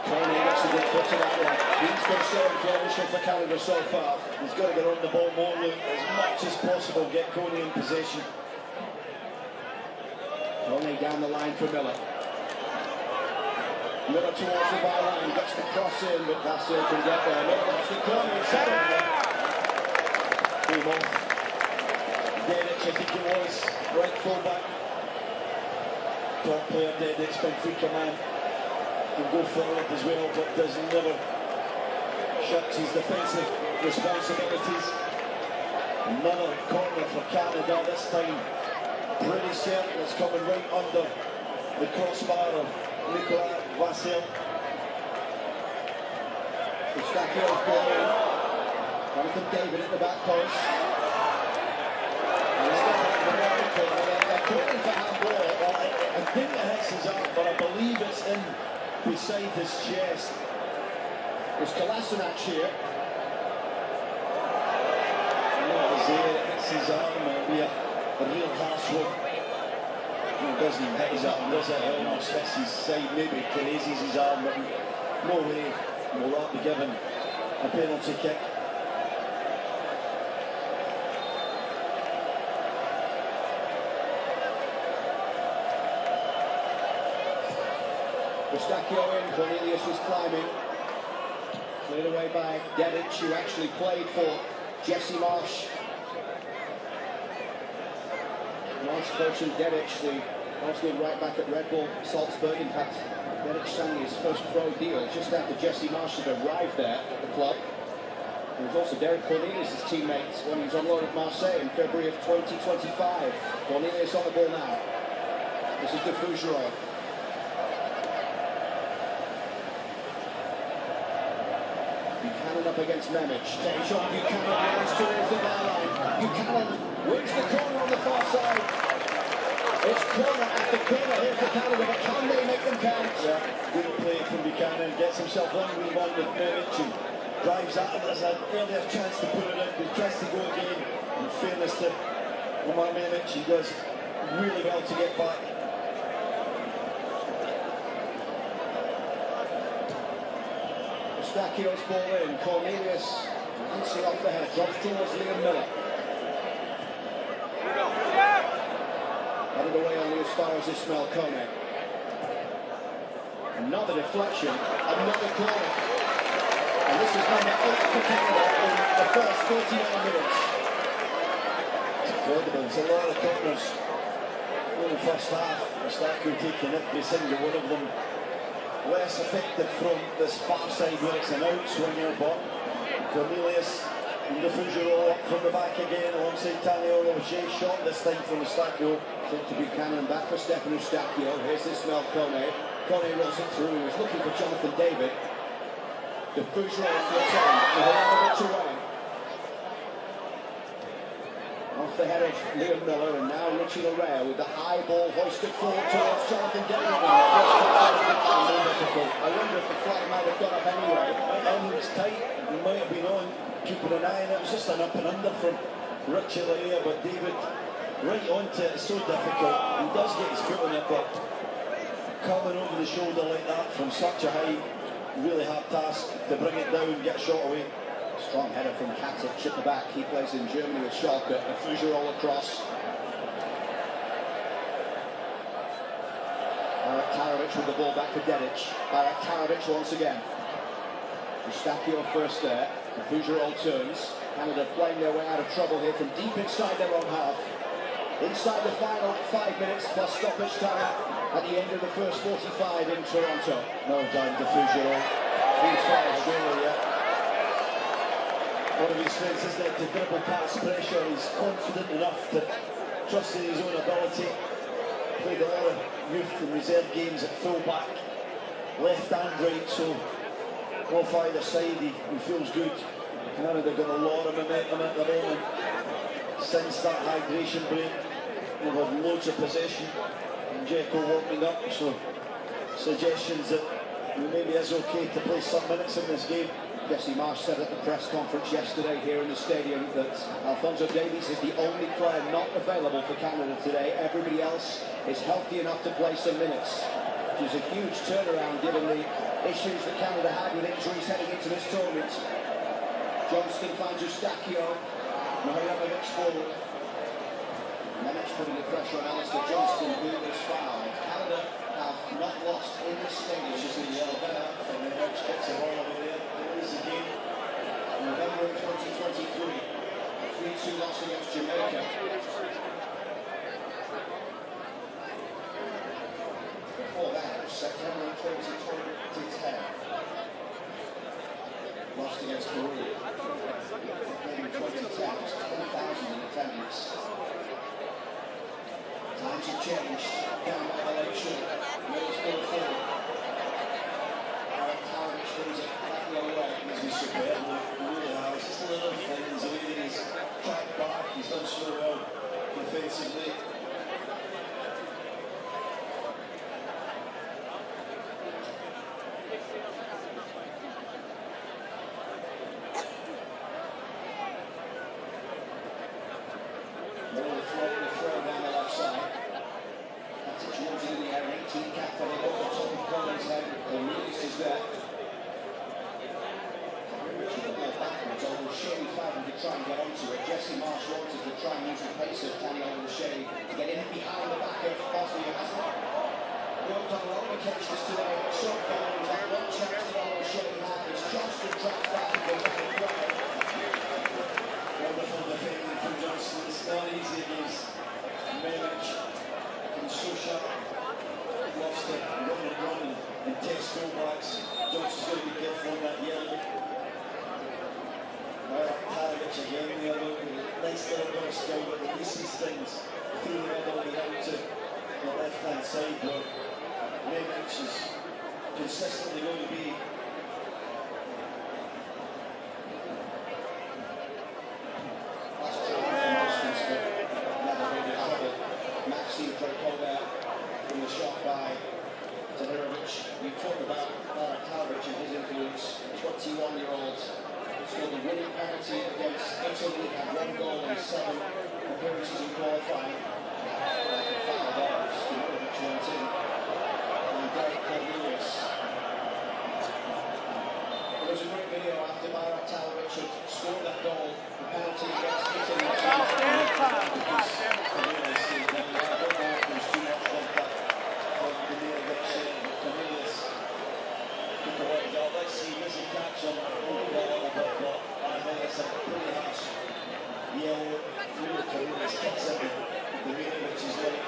Coney gets a good foot to that one. He's been showing potential for Canada so far. He's got to get on the ball more, Luke, as much as possible, get Coney in possession. Coney down the line for Miller. Miller towards the byline, gets the cross in, but Vasil can get there. Miller lost the corner and settled it. Came off. Dedic, I think it was, right full-back. Top player Dedic, Benfica man. Can go forward as well, but does never shuts his defensive responsibilities. Another corner for Canada, this time pretty certain it's coming right under the crossbar of Nikolai Vasil. Eustachio's ball in. Jonathan David at the back post. And they're calling for handball. Well, I think it hits his arm, but I believe it's in beside his chest. There's Kolasinac here. It hits his arm. It'll be a real harsh one. It doesn't even hit his arm, does it? It almost hits his side, maybe grazes his arm, but no way will that be given a penalty kick. Eustachio in, Cornelius was climbing. Cleared away by Dedic, who actually played for Jesse Marsh. Marsh coaching Dedic, the Bosnian right back at Red Bull Salzburg. In fact, Dedic signed his first pro deal just after Jesse Marsh had arrived there at the club. He was also Derek Cornelius' teammate when he was on loan at Marseille in February of 2025. Cornelius on the ball now. This is Defougereau. Buchanan up against Memic. Takes on Buchanan, runs towards the byline. Buchanan wins the corner on the far side. It's corner after corner here for Canada, but can they make them count? Yeah, good play from Buchanan. Gets himself one rebound with Memic and drives at him. There's an earlier chance to put it in. He tries to go again. In fairness to Omar Memic, he does really well to get back. Eustachio's ball in, Cornelius lancing off the head, drops towards Liam Miller. Headed away only as far as Ismail Kone. Another deflection, another corner. And this is number 8 for Canada in the first 39 minutes. Incredible, it's a lot of corners in the first half. Eustachio taking every single one of them. Less effective from this far side where it's an outswinger, but Cornelius and Defougereau up from the back again alongside Taniolo. Shea shot this time from Eustachio. Sent to Buchanan, back for Stefan Eustachio. Here's Ismail Kone. Kone rolls it through. He was looking for Jonathan David. Defougereau flips on. Milanovic away. Off the head of Liam Miller, and now Richie Larea with the high ball hoisted forward towards Jonathan David. I wonder if the flag might have got up anyway. It was tight, he might have been on, keeping an eye on it. It was just an up and under from Richie Larea, but David right onto it is so difficult. He does get his foot on it, but coming over the shoulder like that from such a high, really hard task to bring it down and get a shot away. Strong header from Katic at the back. He plays in Germany with Schalke. Defougereau across. Barak Karavic with the ball back for Dedic. Barak Karavic once again. Eustachio first there. Defougereau turns. Canada playing their way out of trouble here from deep inside their own half. inside the final 5 minutes plus stoppage time at the end of the first 45 in Toronto. No time to Fugero. 3-5 surely, yeah. One of his strengths is that to dribble past pressure. He's confident enough to trust in his own ability. Played a lot of youth and reserve games at full-back, left and right, so off either side he feels good. Canada got a lot of momentum at the moment. Since that hydration break, they've had loads of possession, and Dzeko warming up, so suggestions that maybe is okay to play some minutes in this game. Jesse Marsh said at the press conference yesterday here in the stadium that Alphonso Davies is the only player not available for Canada today. Everybody else is healthy enough to play some minutes, which is a huge turnaround given the issues that Canada had with injuries heading into this tournament. Johnston finds Eustachio, Mihailovic forward. Nemec putting the pressure on Alistair Johnston, who was fouled. Canada have not lost in this stadium. It's just in the yellow better, and the Nemec gets the ball over there. It is again. November 2023, 3-2 loss against Jamaica. Before that, September 2010. Lost against Peru. Played in 2010, was 10,000 in attendance. Times have changed. Down by the lake shore. Wales go forward. Paraguay wins it back the other way. He's been superb. It's just the little things, the way that he's tracked back, he's done so well defensively. Try and get onto it. Jesse Marsh wanted to try and use the pace of Daniel O'Shea to get in behind the back of Bosnia and Herzegovina. Worked on a lot of occasions today. Shot goal, that one chance that O'Shea had is Johnston drops back and goes out of play. Wonderful defending from Johnston. It's not easy against Nemec and Susha. Lost it, run and test fullbacks. Johnston's got to be careful on that yellow. Paraguay again, the other nice little bit of skill, but releases things through the middle and out to the left-hand side where Nemec is consistently going to be Maxime Dracoda in the shot by Tahirovic. We talked about Paraguay and his influence. 21-year-old scored the winning penalty against Italy, had 1 goal in 7 appearances in qualifying. Foul there, Tahirovic went in. And Derek Cornelius. There was a great video after Tahirovic had scored that goal, the penalty against Italy. Let's see, there's a catch on the ball, but I think it's a pretty harsh yellow through the Cornelius kicks it, the Mirovic is late.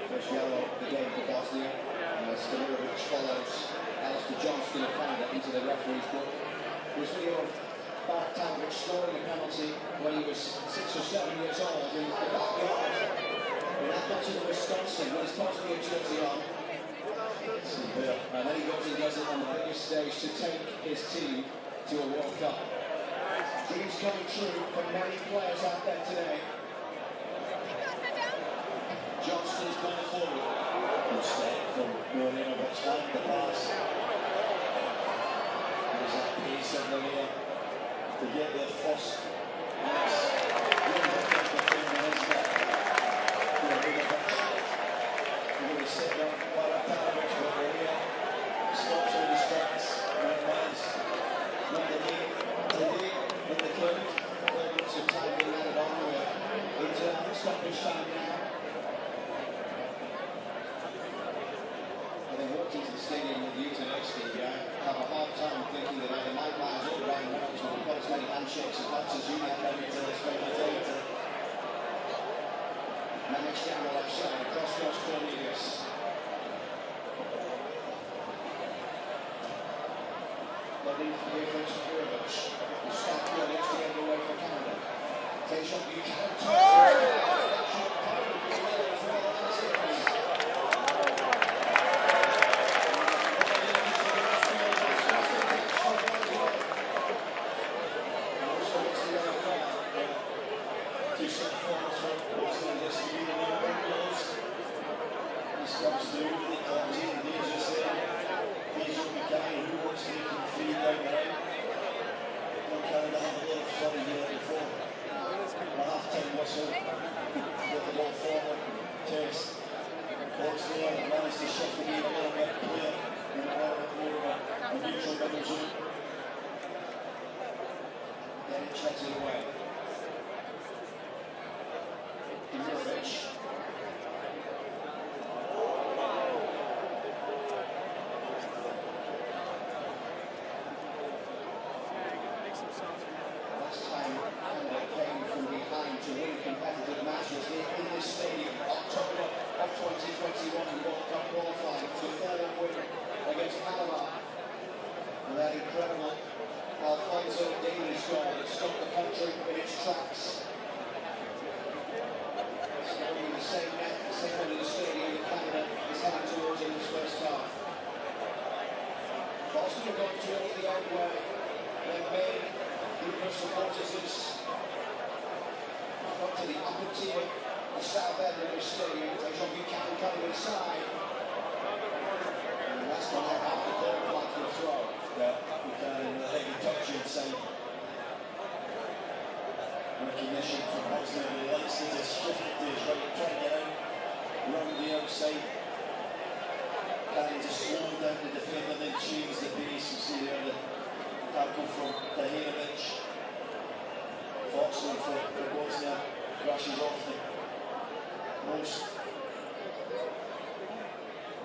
First yellow again for Bosnia, and Mirovic follows Alistair Johnston of Canada into the referee's book. There was video of Tahirovic scoring a penalty when he was 6 or 7 years old in the backyard. And that got to the Wisconsin with his Bosnia jersey on. And then he goes and does it on the biggest stage to take his team to a World Cup. Dreams coming true for many players out there today. Johnston's going forward. Good step from Mihailovic, like the pass. There's that pace in there to get the first. Nice. Really look at the thing that is that. Mihailovic. We're going to sit down by that Tahirovic, but we're here. Stops all the strikes. Right minds. Not the knee. Today, in the club. Lots of time being added on with into stoppage time now. Having walked into the stadium with you today, Steve, I have a hard time thinking that either Mike Myers or Ryan Reynolds would have got as many handshakes as much as you have come into this moment. Managed down the left side, across goes Cornelius. Looking for the offense from Eurovic. Mustafi needs to get away for Canada. Tajon Buchanan. Managed to shift the game a little bit clear in a little bit more of a neutral middle zone. Then it checks it away. Eurovic. Last time Canada came from behind to win competitive matches here in this stadium, October of 2021 World Cup qualifying. It was a 4-1 win against Paraguay. And that incredible Alfonso Davies goal that stopped the country in its tracks. It's going to be the same net, the same end of the stadium that Canada is heading towards in this first half. Bosnia going towards the end where their main group of supporters is up to the upper tier, the south end of the stadium. Tajon Buchanan coming inside. And that's going to have the ball flag for the throw. Yeah, Buchanan with a heavy touch inside. Recognition from Bosnia, he likes to just shift to his right, try and get out, run the outside. Canada just slow down the defender, then change the pace. You see there the tackle from Tahinovic. Fortunately for Bosnia, rushes off the post.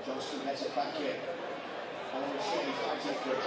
Johnston gets it back in. Alan O'Shea fighting for a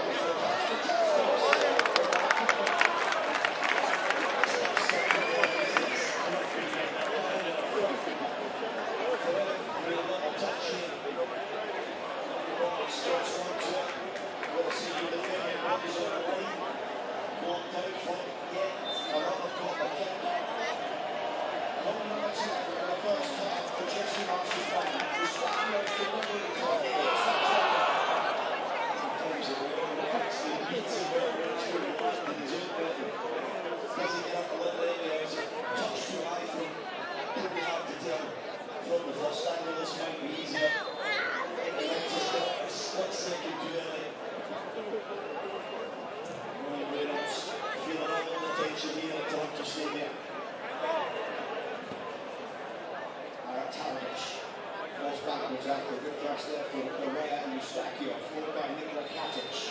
after a good pass there from Correa and Mustafi, followed by Nikola Katic.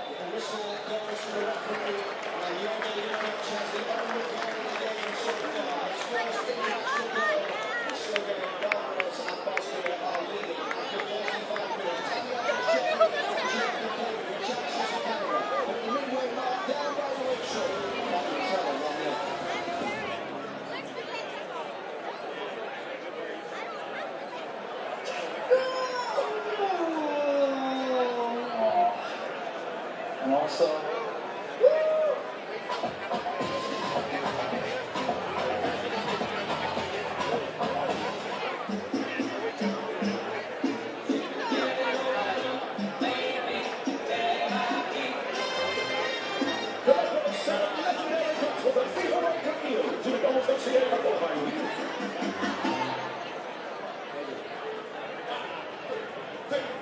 The whistle goes to the referee, and Eurovic has the only goal of the game so far. It's first international goal. It's still getting Belarus and Bosnia are leading after 45 minutes. And the other shot with the touch of the game, the chances of Canada. But the midway mark down by the whistle. That will tell them 1-0. And also,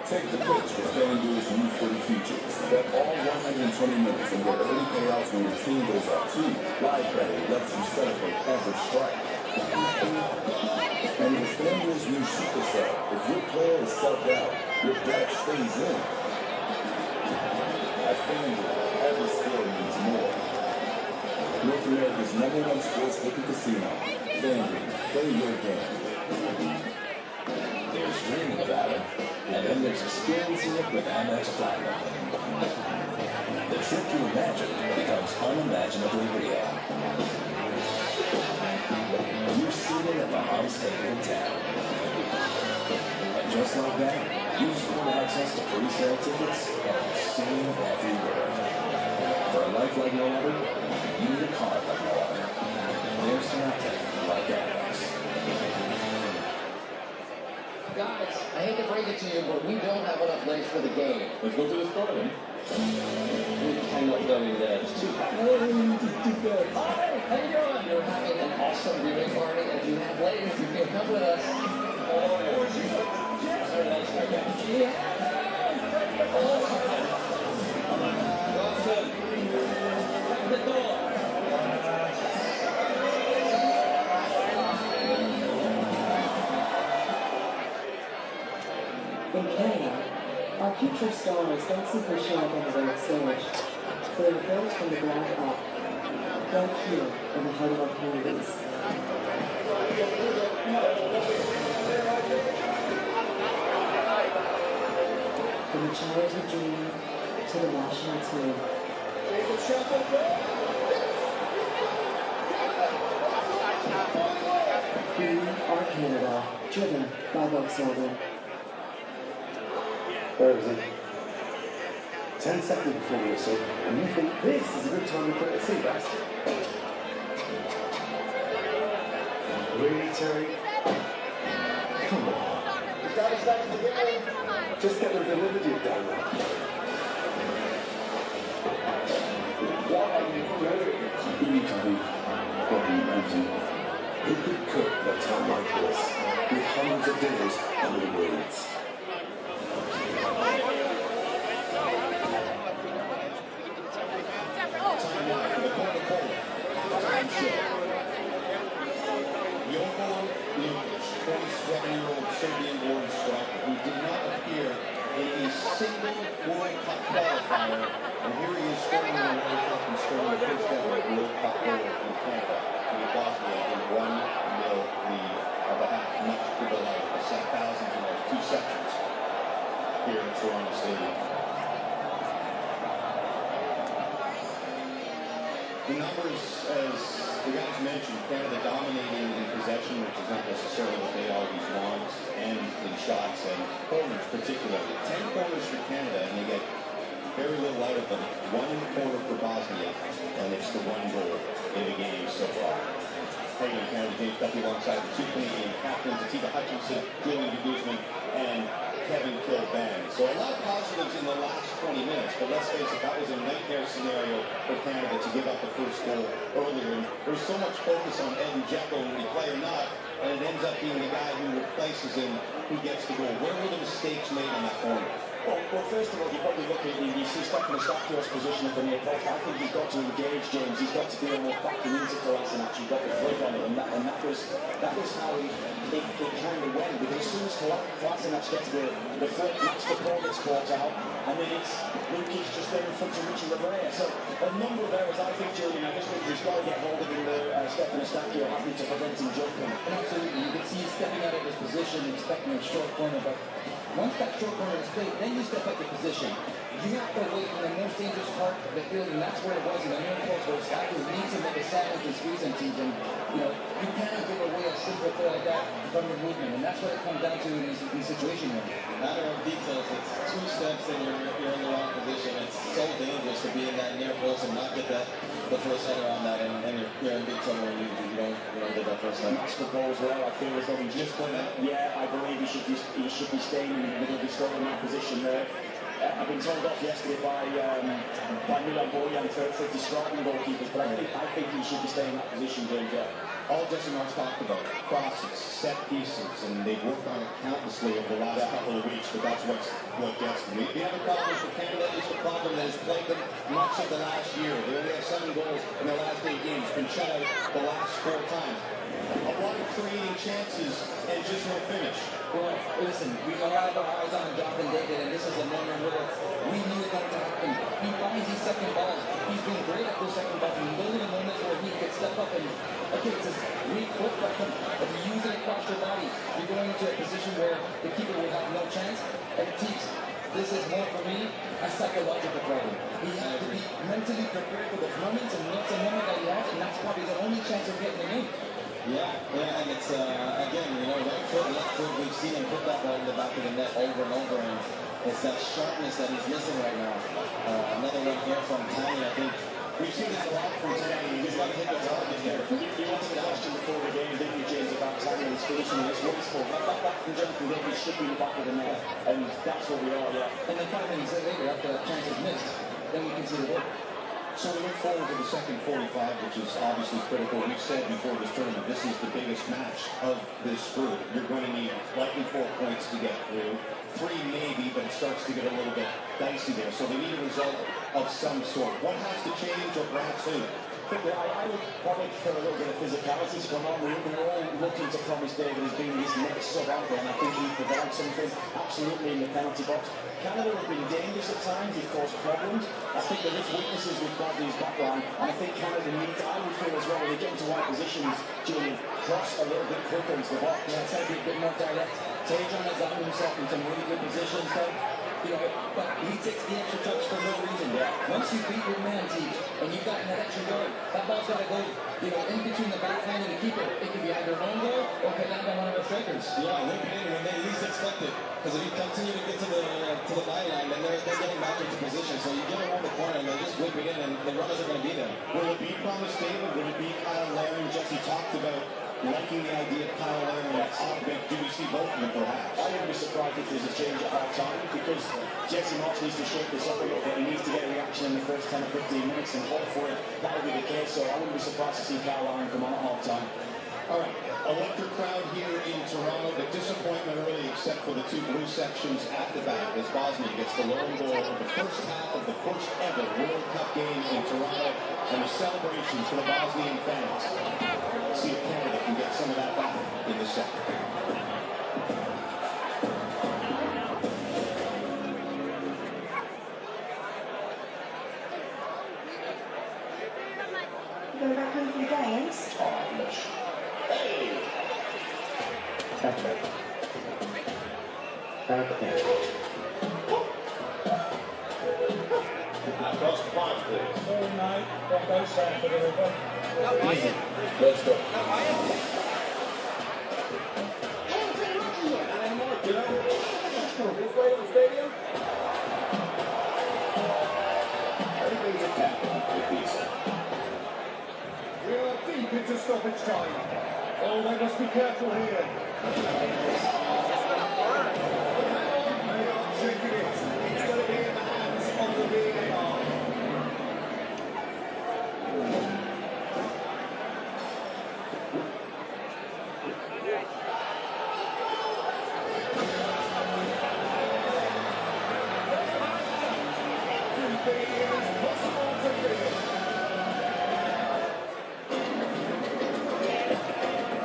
take the pitch with FanDuel's Youth for the Future. Bet all 120 minutes and get early payouts when your team goes up too. Live betting lets you celebrate every strike. And with FanDuel's new Super Sub, if your player is subbed out, your bet stays in. At FanDuel, every score means more. North America's #1 sports book and casino. FanDuel, play your game. There's dreaming about it, and then there's experiencing it with Amex Platinum. The trip you imagine becomes unimaginably real. You've seen it on staying in town. And just like that, you scored access to pre-sale tickets and are seen everywhere. For a life like no other, you need a car like no other. There's nothing like Amex. Guys, I hate to break it to you, but we don't have enough legs for the game. Let's go to the store then. I'm not going there. It's too bad. Hi, how you doing? You're having an awesome viewing party, and if you have legs, you can come with us. In Canada, our future stars don't simply show up on the world stage. They are built from the ground up, right here in the heart of our communities. From the childhood dream to the national team. We are Canada, driven by Volkswagen. Where is it? 10 seconds before the whistle, and you think this is a good time to put a seat rest. Really, Terry? Come on. Just get rid of the liberty down there. What are you doing? You need to leave. What are you using? Who could cook at a time like this with hundreds of dinners under the roads? Jovan Lukic, 27-year-old Serbian-born striker who did not appear in a single World Cup qualifier, and here he is scoring in the World Cup and scoring the first ever World Cup goal in Canada to the Bosnia in 1-0 lead of a half, much to the light of 7,000 in 2 seconds here at Toronto Stadium. The numbers, as the guys mentioned, Canada dominating in possession, which is not necessarily what they always want, and in shots and corners particularly. 10 corners for Canada, and they get very little out of them. 1 corner for Bosnia, and it's the 1 goal in the game so far. Playing Canada, James Duffy alongside the 2 Canadian captains, Atiba Hutchinson, Julian de Guzman, and Kevin Kilbane. So a lot of positives in the last 20 minutes, but let's face it, that was a nightmare scenario for Canada to give up the first goal earlier. And there's so much focus on Edin Dzeko, when he play or not, and it ends up being the guy who replaces him who gets the goal. Where were the mistakes made on that corner? Well, first of all, you probably look at you see Stefan Estaquio's position at the near post. I think he's got to engage James. He's got to be almost backing into Kolasinac. He got the flip on it, and that was how it kind of went. Because as soon as Kolasinac gets the flip, match the ball gets caught out, and then it's Lukic just there in front of Richie Rivera. So a number of errors, I think, Julian. I just think he's got to get hold of him there. Stefan Estaquio having to prevent him jumping. Absolutely, you can see he's stepping out of his position, expecting a short corner, but once that short corner is played, then you step up the position. You have to wait in the most dangerous part of the field, and that's where it was in the near post, where Estaquio needs to make a sandwich and squeeze him, and you cannot give away a simple play like that from your movement, and that's what it comes down to in these situations. Matter of details, it's 2 steps and you're in the wrong position. It's so dangerous to be in that near post and not get the first header on that, and you're in big trouble when you don't get that first header. Match the ball as well. I feel as though he's just playing that. Yeah, I believe he should be staying in the middle of the stroke in that position there. I've been told off yesterday by Milan Borjan for distracting goalkeepers, but I think he should be staying in that position, James. All Justin Marks talked about, crosses, set pieces, and they've worked on it countlessly over the last couple of weeks, but that's what gets them. The other problem for Canada is the problem that has plagued them much of the last year. They only have 7 goals in their last 8 games, been shut out the last 4 times. A lot of creating chances and just no finish. Well, listen, we all have our eyes on Jonathan David, and this is a moment where we knew it going to happen. He finds these second balls. He's been great at those second balls, and those are the moments where he could step up and, okay, it's this weak foot, but if you use it across your body, you're going into a position where the keeper will have no chance, and Teeks, this is more for me a psychological problem. He has to be mentally prepared for those moments, and that's a moment that he has, and that's probably the only chance of getting the game. Yeah, and it's, again, you know, right foot, left foot, we've seen him put that ball in the back of the net over and over, and it's that sharpness that he's missing right now. Another one here from Tanya, I think. We've seen this a lot from Tanya. He's got to hit the target here. You asked the question before the game, didn't you, James, about Tanya and his finishing? It's wasteful. That from Jonathan David should be in the back of the net, and that's what we are, yeah. And then 5 minutes later, after that chance is missed, then we can see the goal. So we look forward to the second 45, which is obviously critical. We've said before this tournament, this is the biggest match of this group. You're going to need likely 4 points to get through. 3 maybe, but it starts to get a little bit dicey there. So they need a result of some sort. What has to change, or perhaps who? I would probably prefer a little bit of physicality to come on. We're all looking to promise David as being this next sub out there, and I think he provides something absolutely in the penalty box. Canada have been dangerous at times, they've caused problems. I think there is weaknesses with Bosnia's backline, and I think Canada needs, I would feel as well, when they get into wide positions, Julian, cross a little bit quicker into the box. Yeah, it's got to be a bit more direct. Tejan has gotten himself in some really good positions, though. You know, but he takes the extra touch for no reason. Yeah. Once you beat your man, Teach, and you've gotten that extra goal, that ball's got to go, you know, in between the back line and the keeper. It could be either an own goal or could land on one of our strikers. Yeah, whip it in when they least expect it. Because if you continue to get to the byline, then they're getting back into position. So you get around the corner and then just whip it in, and the runners are going to be there. Will it be Promise David? Will it be Kyle Laring? Jesse talked about liking the idea of Kyle Laring off the bench. Do we see both of them perhaps? I wouldn't be surprised if there's a change at half time, because Jesse Marks needs to shake this up a little bit. He needs to get a reaction in the first 10 or 15 minutes, and hope for it that will be the case. So I wouldn't be surprised to see Kyle Laring come on at half time. All right, electric crowd here in Toronto, but disappointment early except for the 2 blue sections at the back as Bosnia gets the lone goal of the first half of the first ever World Cup game in Toronto, and the celebrations for the Bosnian fans. See if Canada can get some of that back in the second. Going back home for the games? Hey! Okay. Across the line, please. All night, that goes down for the river. Easy. Let's go. Everything's a tap with Visa. We are deep into stoppage time. Oh, they must be careful here. They are checking it. It's going to be in the hands of the VAR.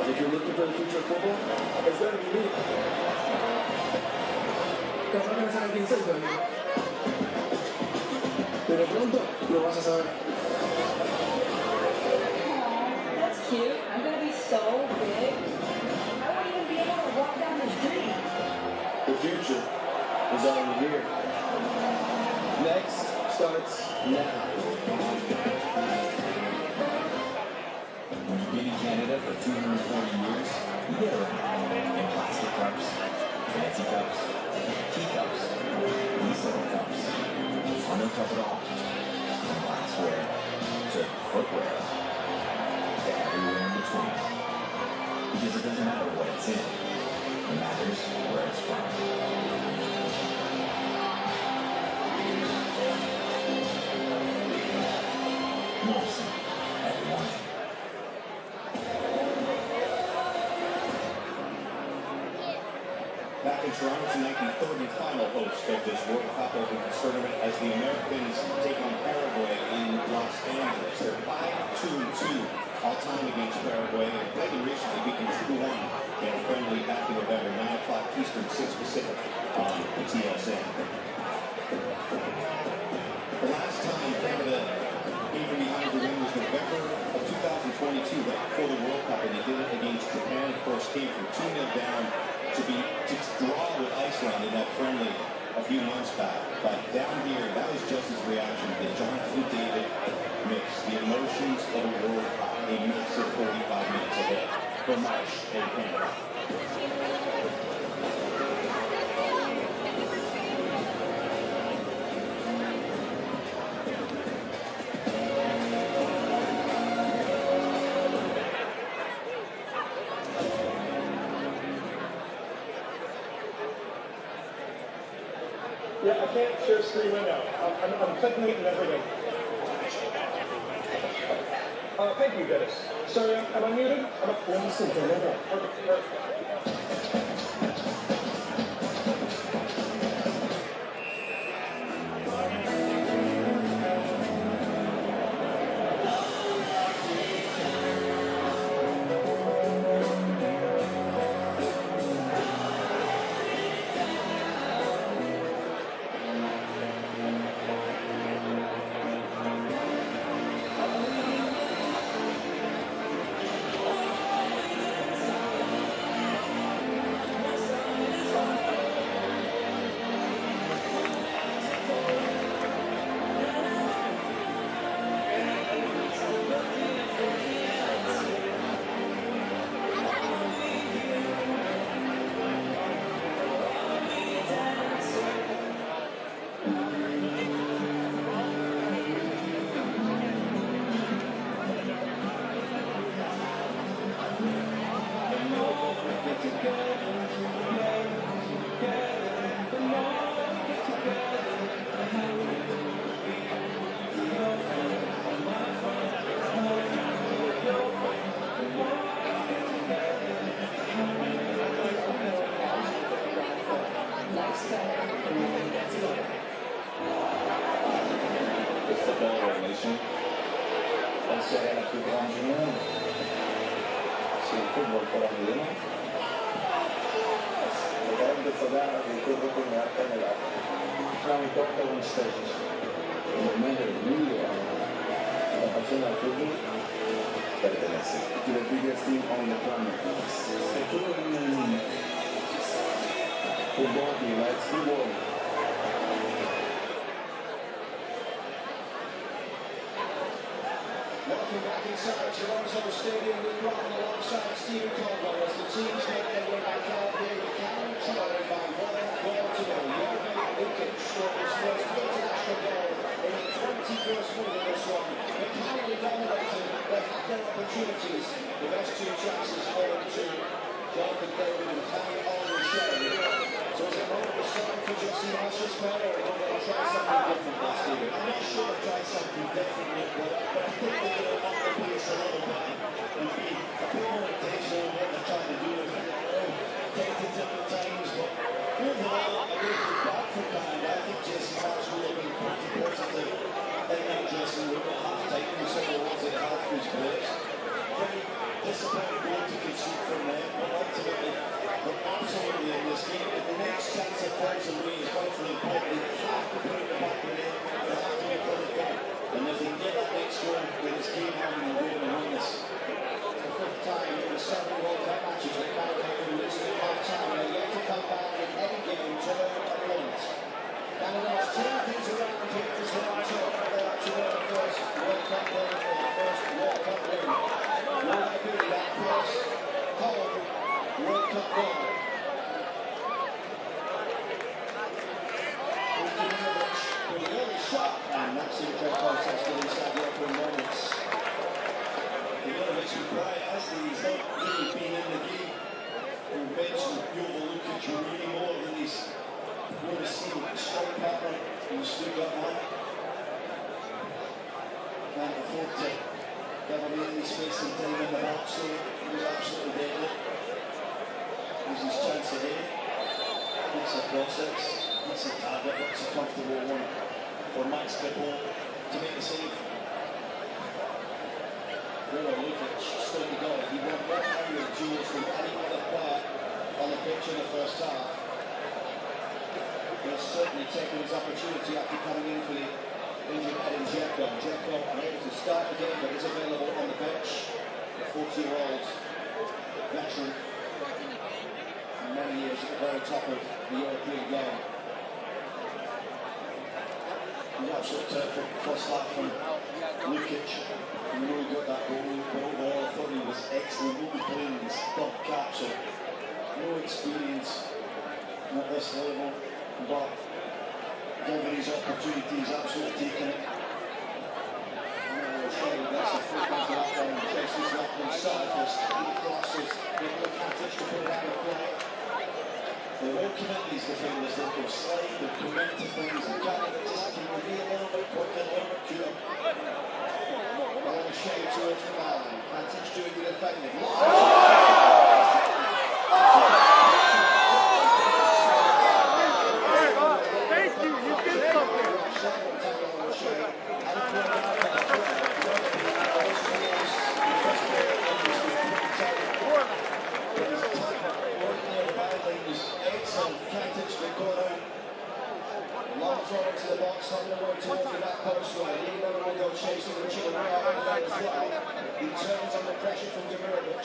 If you're looking for the future of football, it's going to be me. Pero pronto lo vas a saber. That's cute. I'm gonna be so big. I won't even be able to walk down the street. The future is already here. Next starts now. Beating Canada for 240 years, you get around in plastic cups, fancy cups, teacups, these little cups, on a cup at all, from glassware to footwear, to everywhere in between. Because it doesn't matter what it's in, it matters where it's from. Molson at one. Back in Toronto tonight, the third and final host of this World Cup Open tournament as the Americans take on Paraguay in Los Angeles. They're 5-2-2 all-time against Paraguay. They played them recently, beating 2-1 in a friendly back in November, 9 o'clock Eastern, 6 Pacific on the TSN. The last time Canada came from behind to win was November of 2022, right before the World Cup, and they did it against Japan. Of course, came from 2-0 down to draw with Iceland in that friendly a few months back. But down here, that was just his reaction to the Jonathan David mix, the emotions of a World Cup, a massive 45 minutes ahead. for Marsh and Canada. Yeah, I can't share screen right now. I'm clicking it and everything. Thank you, Dennis. Sorry, am I muted? Listen, Canada. Questa bella nation. Essere la più grande unione. Sì, il football for Milano. La grande fagata del corpo con l'arca nell'acqua. Non importa come stai. Non è lui la passione al football pertenece to the biggest team on the planet. Se tu in football, he likes football. Welcome back inside Toronto Stadium. We're rocking alongside Stephen Caldwell as the teams make their way back out here with Cameron trailing by 1 goal to go. Jorgen Lukic scored his first international goal in the 21st minute of this one. But Canada dominated. They had their opportunities. The best two chances falling to Jonathan David and Harry Henry. So is it more of a sign for Jesse Marshall's player, or will they try something different this year? I'm not sure they'll try something different, but I think they're going to up the pace a little bit and be a bit more intentional in what they're trying to do. Tentative at times, but overall, I don't feel bad for Canada. I think Jesse Marshall will have been pretty positive in that dressing room at half-time and some of the ones that have his players. Very disappointing goal to concede from them, but ultimately, they're absolutely in this game. And the next chance that falls away is vitally important. They have to put it in the back of the net. They have to be clinical. And if they can get that next goal with this game on, they're going to win this. It's the fifth time in the 7 World Cup matches that Paraguay have been losing at half-time. They're yet to come back in any game to their opponents. Canada must turn things around here as well to win the first World Cup win or the first World Cup win. Will they be that first home World Cup goal? With an early shot, and that's in the contest inside the opening moments. Ivanovic with quiet as he's not really been in the game. We'll mention Jovo Lukic really more than he's going to see the strike partner who stood up on. Can't afford to give him any space and time in the box, so he was absolutely deadly. Here's his chance ahead. It's a process, it's a target, it's a comfortable one for Max Pippo to make the save. Jovo Lukic stood the goal. He won 100 duels from any other player on the pitch in the first half. He's certainly taken his opportunity after coming in for the injured Edin Dzeko. Dzeko unable to start the game, but is available on the bench. The 40-year-old veteran, for many years at the very top of the European game. The absolute terrific first half from Lukic. We know he got that goal, but overall I thought he was excellent. Not playing his third cap, so no experience at this level, but given his opportunities, absolutely taking it. That's the full back of that one. Chases that one side, he crosses, Nikola Katic to put it out of play. They will commit these defenders, they'll slide, they'll commit to things, they just can be a little bit quicker, a little bit cooler. Shea towards the line, Katic doing the defending. Thank you, you did something. Long throw into the box, not going to work towards the back post line. He never will go chasing the chicken right out as well. He turns under pressure from Demirovic.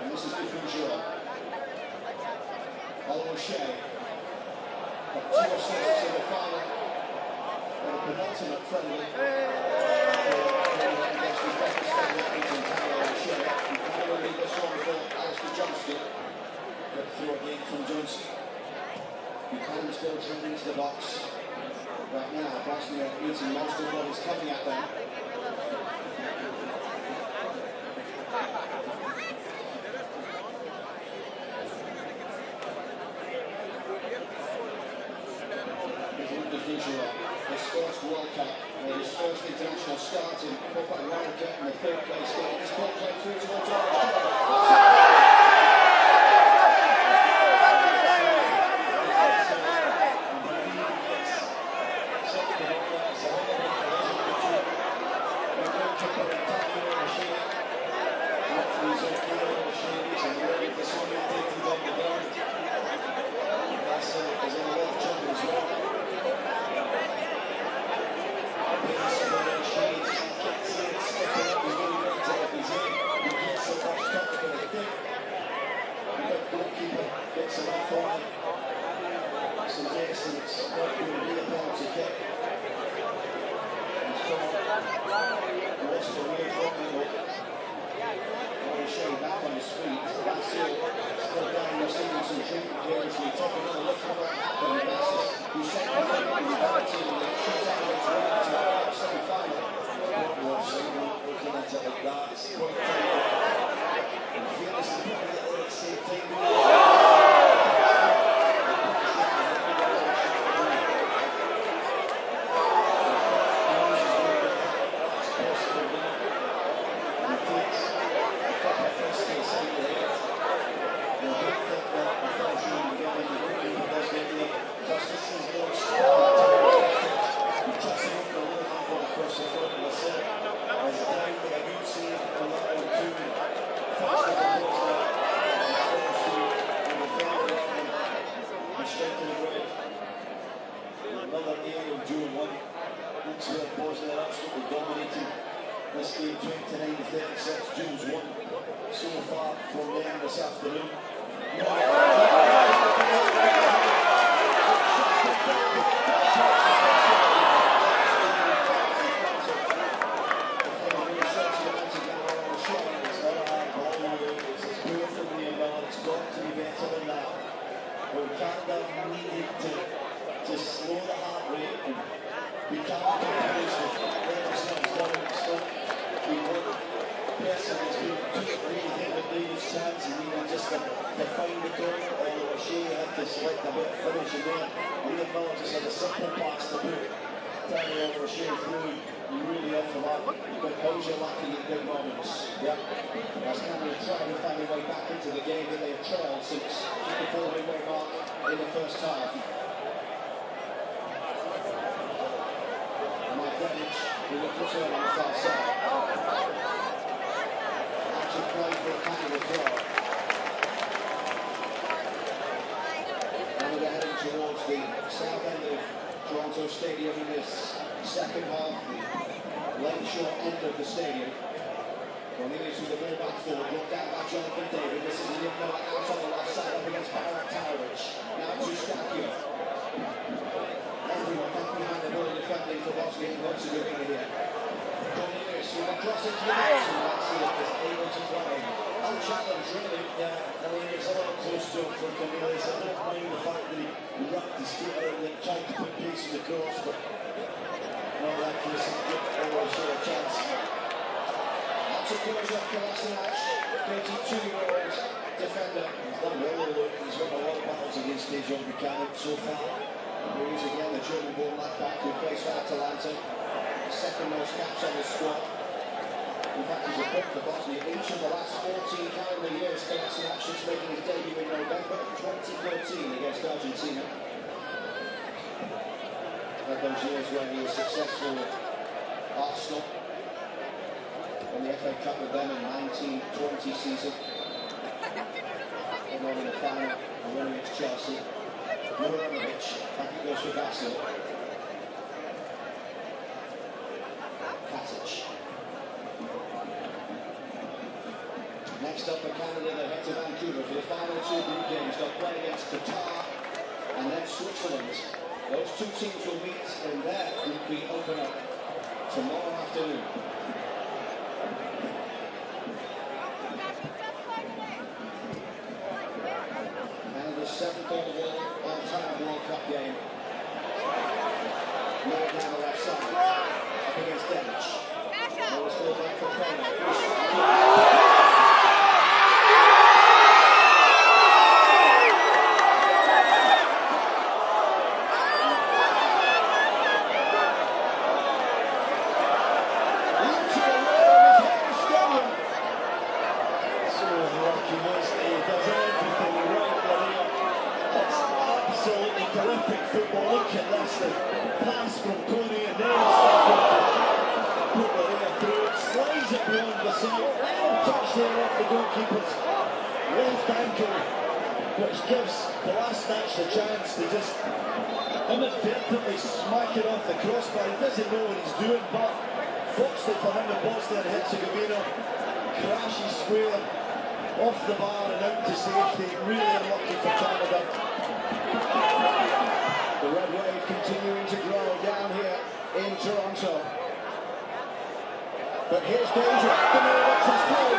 And this is different job. Oliver Shea. Got 2 assists in the final. And a penultimate friendly. Against his best defender, Oliver Shea. He can't lead this one for Alistair Johnston. But through again from Johnson. Buchanan still trending into the box. Right now, Bosnia eating most of what is coming at them. His first World Cup, his first international start in Copa America in the third place game. His ball played through towards Ireland. Another game of June 1. Looks like Bosnia are absolutely dominating this game 29-36. June's 1 so far from them this afternoon. It's got to be better than that. Canada needed to slow the heart rate, and we can't continue to let ourselves down. Stop. We want person has been too free to take the Davis chance, and even just to find the goal. Although Shea had to select a bit of finishing there. Liam Miller just had a simple pass to put Danny over Shea through. Really off the mark, but how's your lacking in big moments? Yeah, that's Canada trying to find their way back into the game that they've trailed since the 4-way mark in the first half. Mike Greenwich with a return on the far side. Actually played for a Canada throw. And we're heading towards the south end of Toronto Stadium in this second half. Lane short end of the stadium. Cornelius with the ball back forward, brought down by Jonathan David. This is Liam Miller out on the left side up against Paraguay. Now to Stakio. Then challenge, really. I mean, it's a lot close to it for Cornelius. I don't mind the fact that he wrapped his feet around it, tried to put pace in the cross, but not that close to good for a sort of chance. That's a close off Kolasinac, 22-year-old defender. He's done well, look. He's won a lot of battles against Dejan Buchanan so far. Here is again the German-born left-back who plays for Atalanta. Second most caps on the squad. In fact, he's a book for Bosnia. Each of the last 14 calendar years, Kolasinac is making his debut in November 2013 against Argentina. Like those years where he was successful at Arsenal. Won the FA Cup with them in 1920 season. And won in the final, winning against Chelsea. Muranovic, back it goes for Vasil. Katic. Next up for Canada, they head to Vancouver for the final two group games. They'll play against Qatar and then Switzerland. Those two teams will meet in their Group B opener tomorrow afternoon. Canada's 7th all-time World Cup game. Moving down the left side, up against Denic. They will still back for Canada. Pass from Coney and then put the air through it, slides it beyond the side, touch there off the goalkeeper's left ankle, which gives Kolasinac the chance to just inadvertently smack it off the crossbar. He doesn't know what he's doing, but fortunately for him in Bosnia and Herzegovina, crashes square off the bar and out to safety. Really unlucky for Canada. The red wave continuing to grow down here in Toronto. But here's danger. Demirovic is through.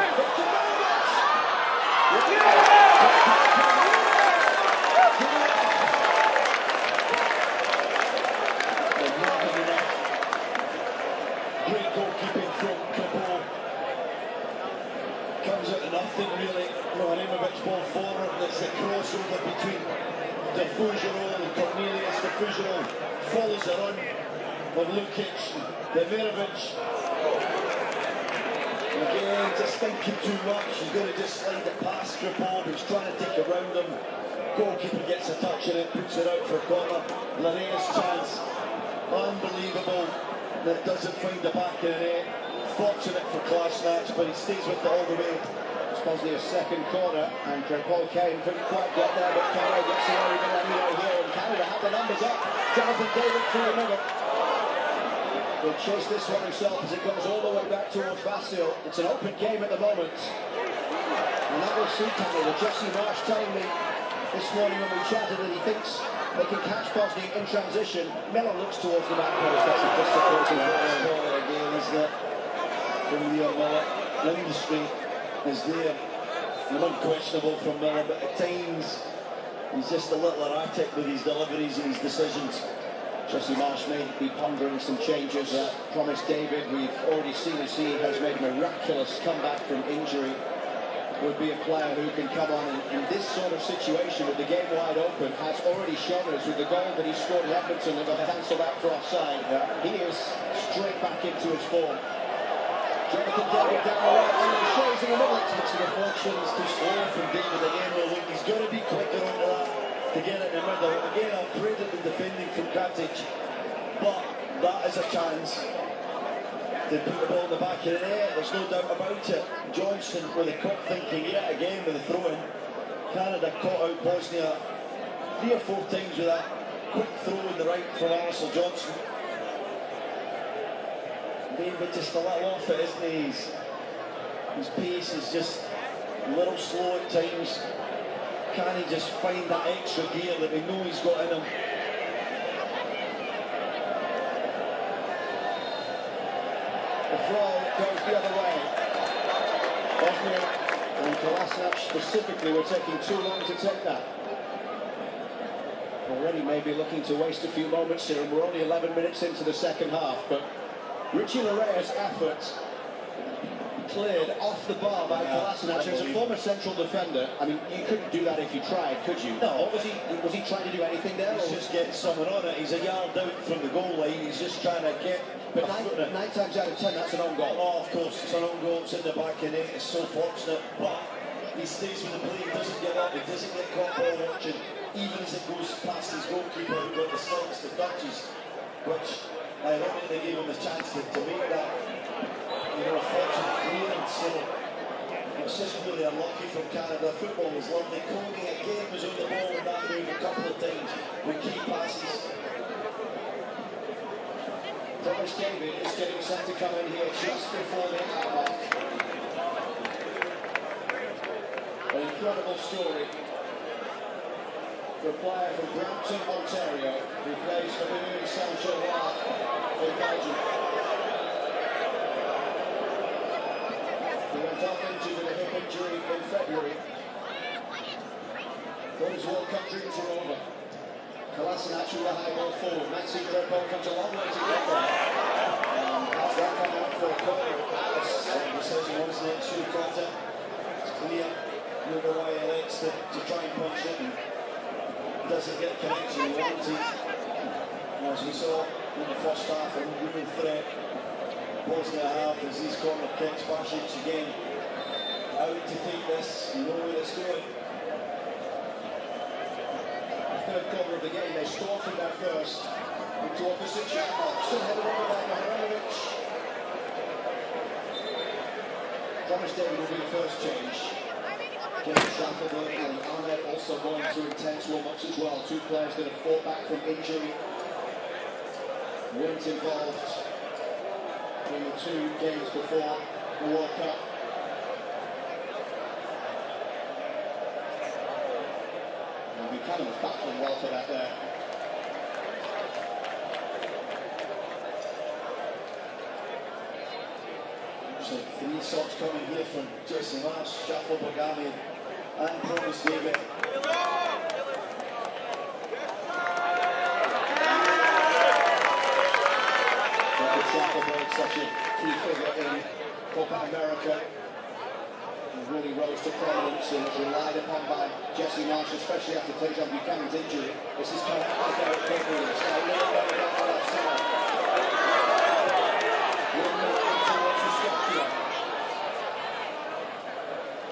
Great goalkeeping from Kabul. Comes out of nothing really. Demirovic ball forward. There's a crossover between Fujero and Cornelius. Fujero follows it on with Lukic, Demirovic. Again, just thinking too much. He's going to just slide it past Kripov. He's trying to take around him. Goalkeeper gets a touch in it, puts it out for a corner. Larea's chance. Unbelievable. That doesn't find the back of the net. Fortunate for Kolasinac, but he stays with it all the way. Bosnia's second corner, and Paul Kane couldn't quite get there, but Canada gets away with it here, and Canada have the numbers up. Jonathan David through the middle. He'll chase this one himself as it goes all the way back towards Vasil. It's an open game at the moment, and that will suit Canada. Jesse Marsh telling me this morning when we chatted that he thinks they can catch Bosnia in transition. Miller looks towards the back post. That's a disappointing goal again, isn't it? From Leo Miller. Industry is there, and unquestionable from Miller, but at times he's just a little erratic with his deliveries and his decisions. Jesse Marsh may be pondering some changes. Promised David, we've already seen as he has made a miraculous comeback from injury, would be a player who can come on in this sort of situation with the game wide open, has already shown us with the goal that he scored in Edmonton that got cancelled out for offside. He is straight back into his form. Jonathan David down the right, and he shows in the middle. It's reflections too slow from David again. Well, he's got to be quicker onto that to get it in the middle. Again, I've praised the defending from Katic, but that is a chance to put the ball in the back of the net. There's no doubt about it. Johnston with a quick thinking yet again with a throw-in. Canada caught out Bosnia 3 or 4 times with that quick throw in the right from Arsenal Johnson. David just a little off it, isn't he? His pace is just a little slow at times. Can he just find that extra gear that we know he's got in him? The throw goes the other way. Bosnia and Kolasinac specifically were taking too long to take that. Already maybe looking to waste a few moments here, and we're only 11 minutes into the second half, but Richie Larea's effort cleared off the bar by Kolasinac. As a former central defender, I mean, you couldn't do that if you tried, could you? No. Was he trying to do anything there? He's just getting someone on it. He's a yard out from the goal line. He's just trying to get. But nine times out of 10, that's an own goal. Oh, of course, it's an own goal. It's in the back of it. It's so fortunate, but he stays with the play. He doesn't get up. He doesn't get caught ball watching. Even as it goes past his goalkeeper, who got the slights, the touches, which I don't think they gave him the chance to make that. A fortunate clearance. So it's just really unlucky from Canada. Football was lovely. Cody again was on the ball in that move a couple of times with key passes. Thomas David is getting set to come in here just before the hour mark. An incredible story for a player from Brampton, Ontario, who plays for Union Saint-Germain in Belgium. He went off injured with a hip injury in February. But his World Cup dreams are over. Kolasinac with a high ball forward. Maxi Greco comes a long way to get there. That's that come out for a corner. The decision wasn't it? Should have caught it. It's clear. Move away Alex to try and punch it. And doesn't get connection. He wants it. As we saw in the first half, a real threat. Bosnia half as these corner kicks. Basic again out to take this. You know where it's going. Third corner of the game, they score from their first into opposite box and headed over by Mihajlovic. Thomas David will be the first change. James Shackelberg and Ahmed also going through intense warm-ups as well. Two players that have fought back from injury, weren't involved in the two games before the World Cup. Buchanan was battling well for that there. So 3 shots coming here from Jason Marsh, Shaffer Bogami and Thomas David. Shafferberg, such a key figure in Copa America. Really rose to prominence and was relied upon by Jesse Marsh, especially after Tejan Buchanan's injury. This is kind of out there at Copa. It's now a little bit down the left side. 1 minute towards the stop here.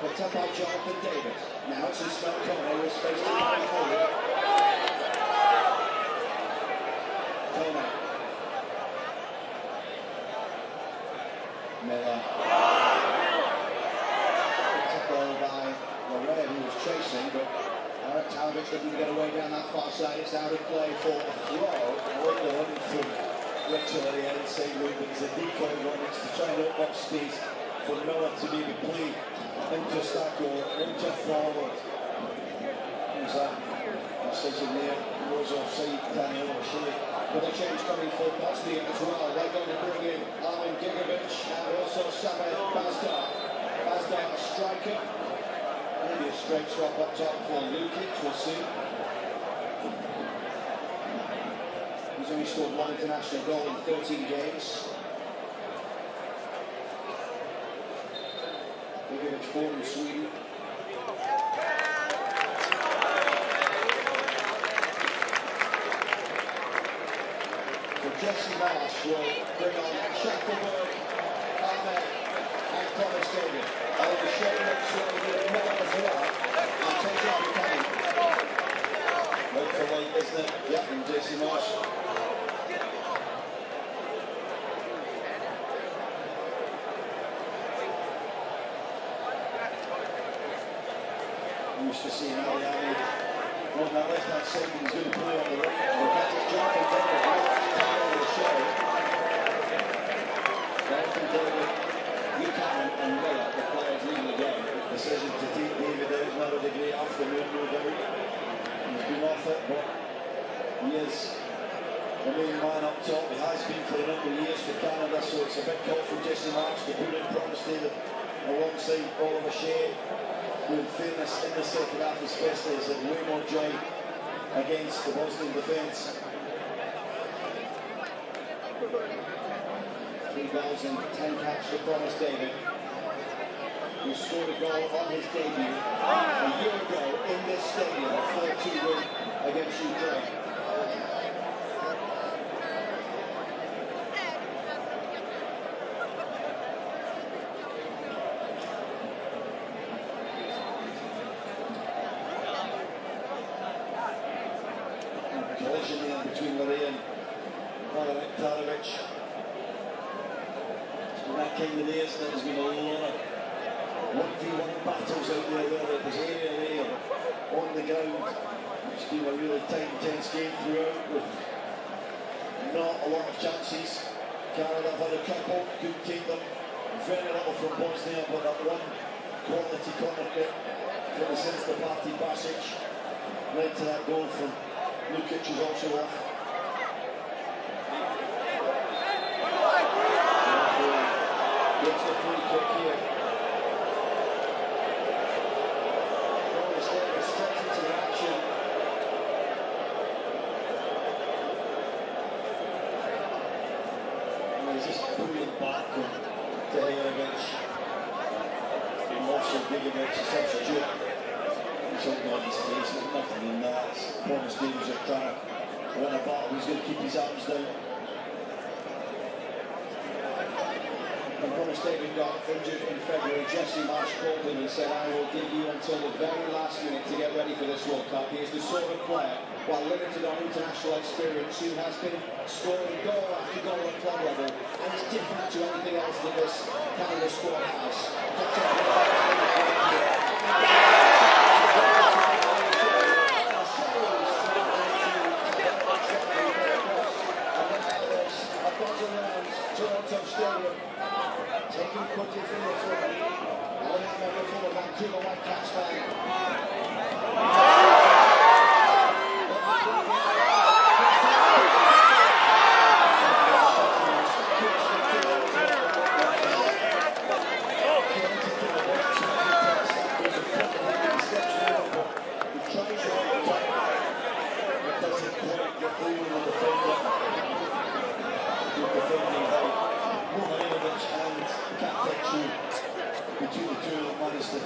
Picked up by Jonathan David. Now it's Ismail Kone with space to run forward. Kone. Miller. Who was chasing, but Eric Talbot didn't get away down that far side. It's out of play for a throw. Wonderland from literally the outside move, but it's a decoy run. It's to try and open up space for Miller to maybe play into Stacko, into forward. Who's that? Decision there. Goes offside, Daniel O'Shea. With a change coming for Bosnia as well. They're going to bring in Armin Gigovic and also Samet Bazdar. Bazdar, a striker. Maybe a straight swap up top for Lukic, we'll see. He's only scored 1 international goal in 13 games. Gigovic born in Sweden. So Jesse Marsh will bring on Shackelberg, Ahmed and Thomas David. I'll be showing up with Miller as well. And take on Kenny. Right for late, isn't it? Yep, and Jesse Marsh. Used to seeing Ali Ahmed on that left-hand side. He's going to play on the right. We've got Jonathan David right on the show. Jonathan David, Buchanan and Miller, the players leading the game. Decision to take David out, another degree afternoon, no doubt. He's been off it, but he is the main man up top. He has been for a number of years for Canada, so it's a big call from Jesse Marsh to put in Promise David alongside Oliver Shea. with fairness in the second half especially, is that way more joy against the Bosnian defence. 3 goals and 10 caps for Thomas David, who scored a goal on his debut a year ago in this stadium, a 4-2 win against Ukraine. Collision there between Maria and Tarovic. In that kind of days, there's been a lot of 1v1 battles out there where it was aerial or on the ground. It's been a really tight, intense game throughout with not a lot of chances. Canada have had a couple, couldn't take them. Very little from Bosnia, but that one quality corner kick for the Sinsta Party Basic led to that goal from Lukic, who's also off. Gets the free kick here. Ball is straight into the action. And he's just pulling back to Hejerovic. Marshall Gigovic, a substitute. Something on his face, there's nothing in that. Thomas Davis are trying to win a battle, he's going to keep his arms down. When Thomas Davis got injured in February, Jesse Marsh called him and said, I will give you until the very last minute to get ready for this World Cup. He is the sort of player, while limited on international experience, who has been scoring goal after goal at club level, and is different to anything else that this Canada squad has. Toronto Stadium, taking quickly from the front. Leon Member from the Vancouver Whitecaps between the two of them managed to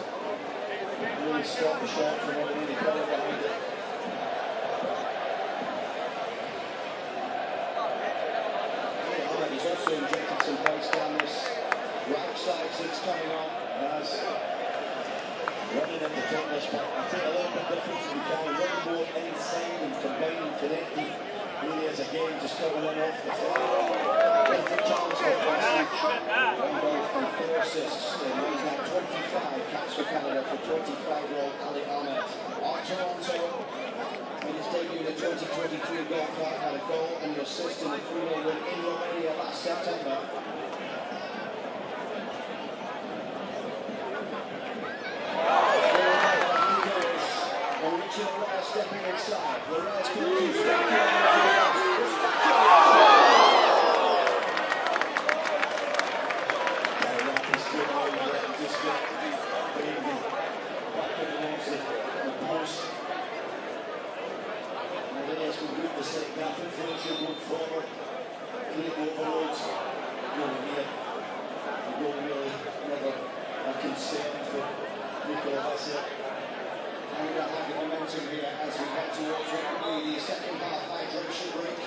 really stop the shot from underneath the collar behind it. Ahmed has also injected some pace down this right side since coming on. As running at the fitness, but I think a little bit different to the guy, running more inside and combining connecting areas again, just coming in off the fly. Perfect chance for Bosnia. One goal from 4 assists. He's now 25 caps for Canada for 25-year-old Ali Ahmed. On Toronto, in his debut in the 2023 Gold Cup, had a goal and an assist in the 3-0 win in Romania last September. And Richard Roy stepping inside. The Reds going to here as we head towards what will be the second half hydration break.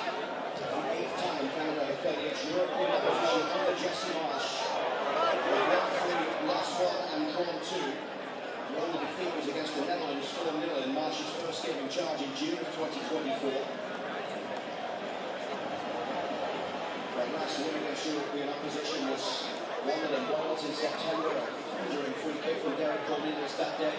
For the 8th time, Canada have played its European opposition under Jesse Marsh. They won 3, lost 1 and drawn 2. The only defeat was against the Netherlands 4-0 in Marsh's first game in charge in June of 2024. Their last win against European opposition was 1-0 goals in September. During free kick from Derek Cornelius that day.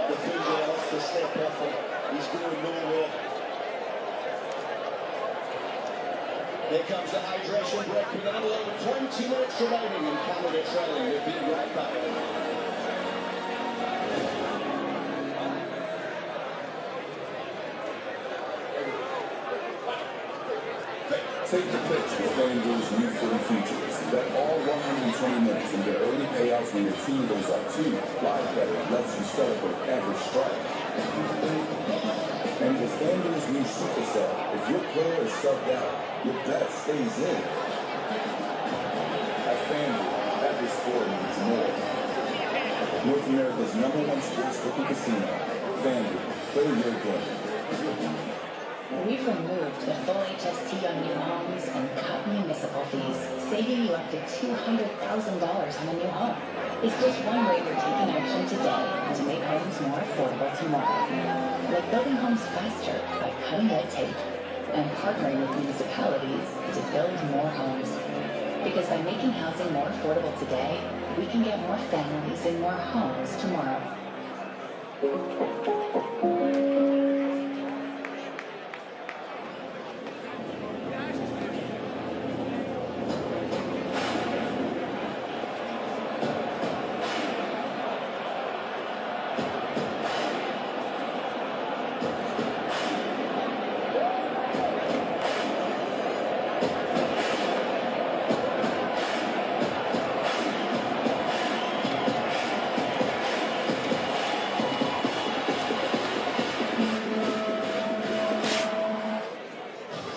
the finger off the step off, and he's going nowhere. Here comes the hydration break with a little over 20 minutes remaining in Canada trailing. We'll be right back. Take the pitch with FanDuel's new footy features. Bet all 120 minutes and get early payouts when your team goes up 2. Live betting lets you celebrate every strike. And with FanDuel's new Super Sub, if your player is subbed out, your bet stays in. At FanDuel, every sport needs more. North America's #1 sportsbook and casino. FanDuel, play your game. We've removed the full HST on new homes and cut municipal fees, saving you up to $200,000 on a new home. It's just one way we're taking action today to make homes more affordable tomorrow. Like building homes faster by cutting red tape and partnering with municipalities to build more homes. Because by making housing more affordable today, we can get more families in more homes tomorrow.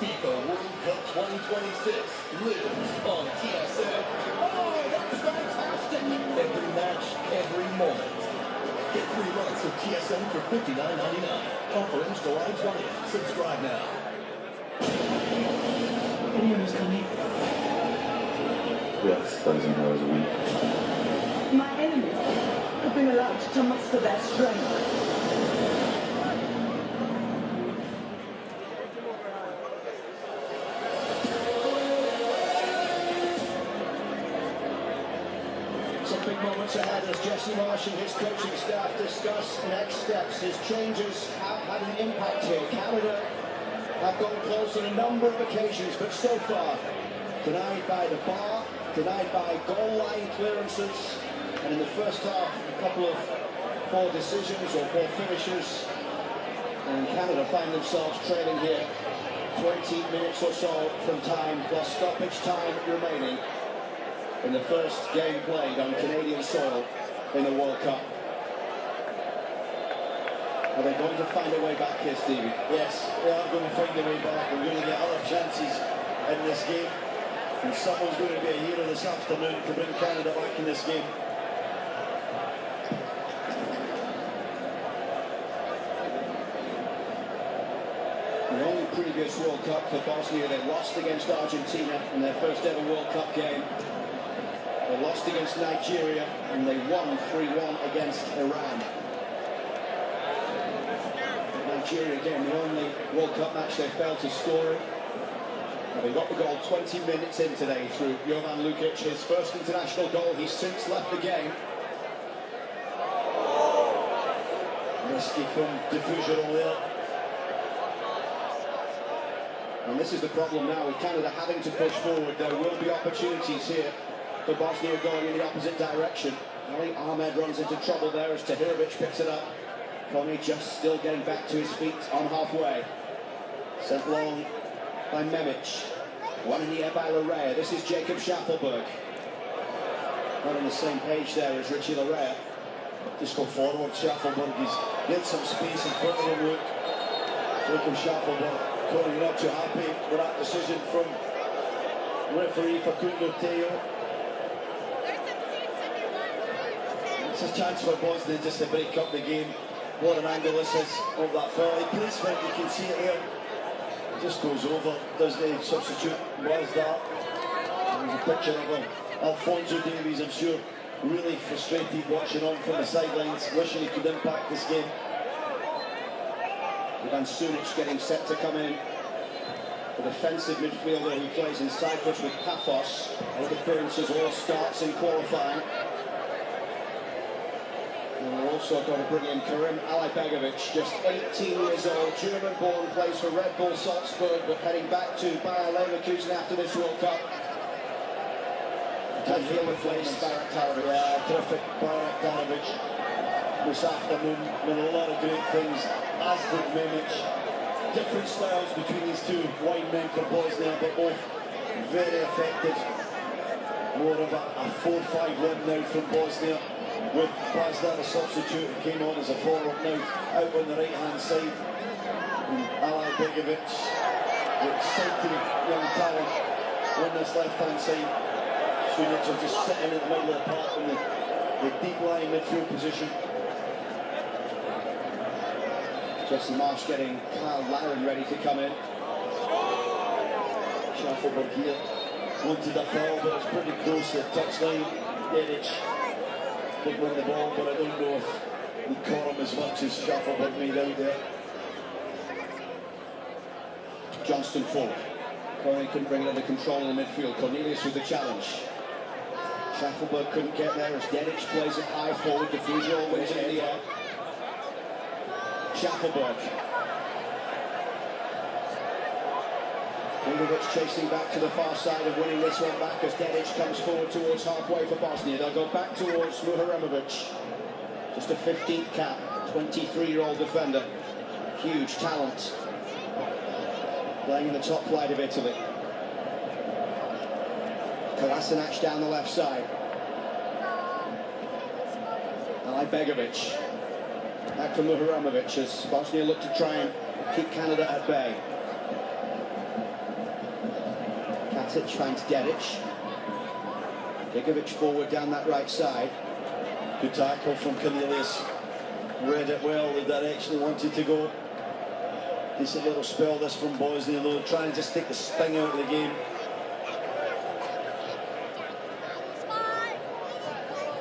FIFA World Cup 2026 lives on TSN. Oh, that's fantastic! Every match, every moment. Get 3 months of TSN for $59.99. Offer ends July 20th. Subscribe now. Anyone who's coming? Yes, 1,000 hours a week. My enemies have been allowed to muster their strength. Some big moments ahead as Jesse Marsh and his coaching staff discuss next steps. His changes have had an impact here. Canada have gone close on a number of occasions, but so far denied by the bar, denied by goal line clearances, and in the first half a couple of poor decisions or poor finishes, and Canada find themselves trailing here 20 minutes or so from time plus stoppage time remaining in the first game played on Canadian soil in the World Cup. Are they going to find a way back here, Stevie? Yes, they are going to find a way back. We're going to get other chances in this game, and someone's going to be a hero this afternoon to bring Canada back in this game. The only previous World Cup for Bosnia, they lost against Argentina in their first ever World Cup game. They lost against Nigeria and they won 3-1 against Iran. Nigeria again, the only World Cup match they failed to score in. And they got the goal 20 minutes in today through Jovan Lukic, his first international goal. He's since left the game. Risky from Diffusion there. And this is the problem now with Canada having to push forward. There will be opportunities here for Bosnia going in the opposite direction. Ali Ahmed runs into trouble there as Tahirovic picks it up. Kone just still getting back to his feet on halfway. Sent long by Memic. One in the air by Larea. This is Jacob Schaffelberg. Not on the same page there as Richie Larea. Just go forward, Schaffelberg. He's get some space in front of him, look. Jacob Schaffelberg. Kone not too happy with that decision from referee Facundo Teo. It's a chance for Bosnia just to break up the game. What an angle this is of that foul. He plays for it, you can see it here. It just goes over, does the substitute, was that. There's a picture of him. Alphonso Davies, I'm sure, really frustrated watching on from the sidelines, wishing he could impact this game. Ivan Sunic getting set to come in. The defensive midfielder who plays in Cyprus with Paphos. 8 appearances, all starts in qualifying. And we're also going to bring in Karim Alibegovic, just 18 years old, German-born, plays for Red Bull Salzburg, but heading back to Bayer Leverkusen after this World Cup. Can he replace Barak Tarovic? Yeah, terrific Barak Tarovic this afternoon with a lot of great things, as did Mimic. Different styles between these two wide men for Bosnia, but both very effective. More of a 4-5 win now from Bosnia, with Bazda a substitute who came on as a forward now out on the right hand side. And Alibegovic, the exciting young talent on this left hand side. Sunic are just sitting in the middle of the park in the deep lying midfield position. Jesse Marsh getting Kyle Laren ready to come in. Schaffelberg here wanted a foul, but it's pretty close to the touchline. Dedic did win the ball, but I don't know if he caught him as much as Schaffelberg made out there. Johnston forward. Corey couldn't bring it under control in the midfield. Cornelius with the challenge. Schaffelberg couldn't get there as Dedic plays it high forward. Defugio wins it in the air. Schaffelberg. Lingovic chasing back to the far side and winning this one back as Dedic comes forward towards halfway for Bosnia. They'll go back towards Muharemovic. Just a 15th cap, 23-year-old defender. Huge talent. Playing in the top flight of Italy. Kolasinac down the left side. Alibegovic. Back to Muharemovic as Bosnia look to try and keep Canada at bay. Katic finds Dedic. Begovic forward down that right side. Good tackle from Cornelius. Read it well, the direction he wanted to go. Decent little spell this from Bosnia, though, trying to just take the sting out of the game.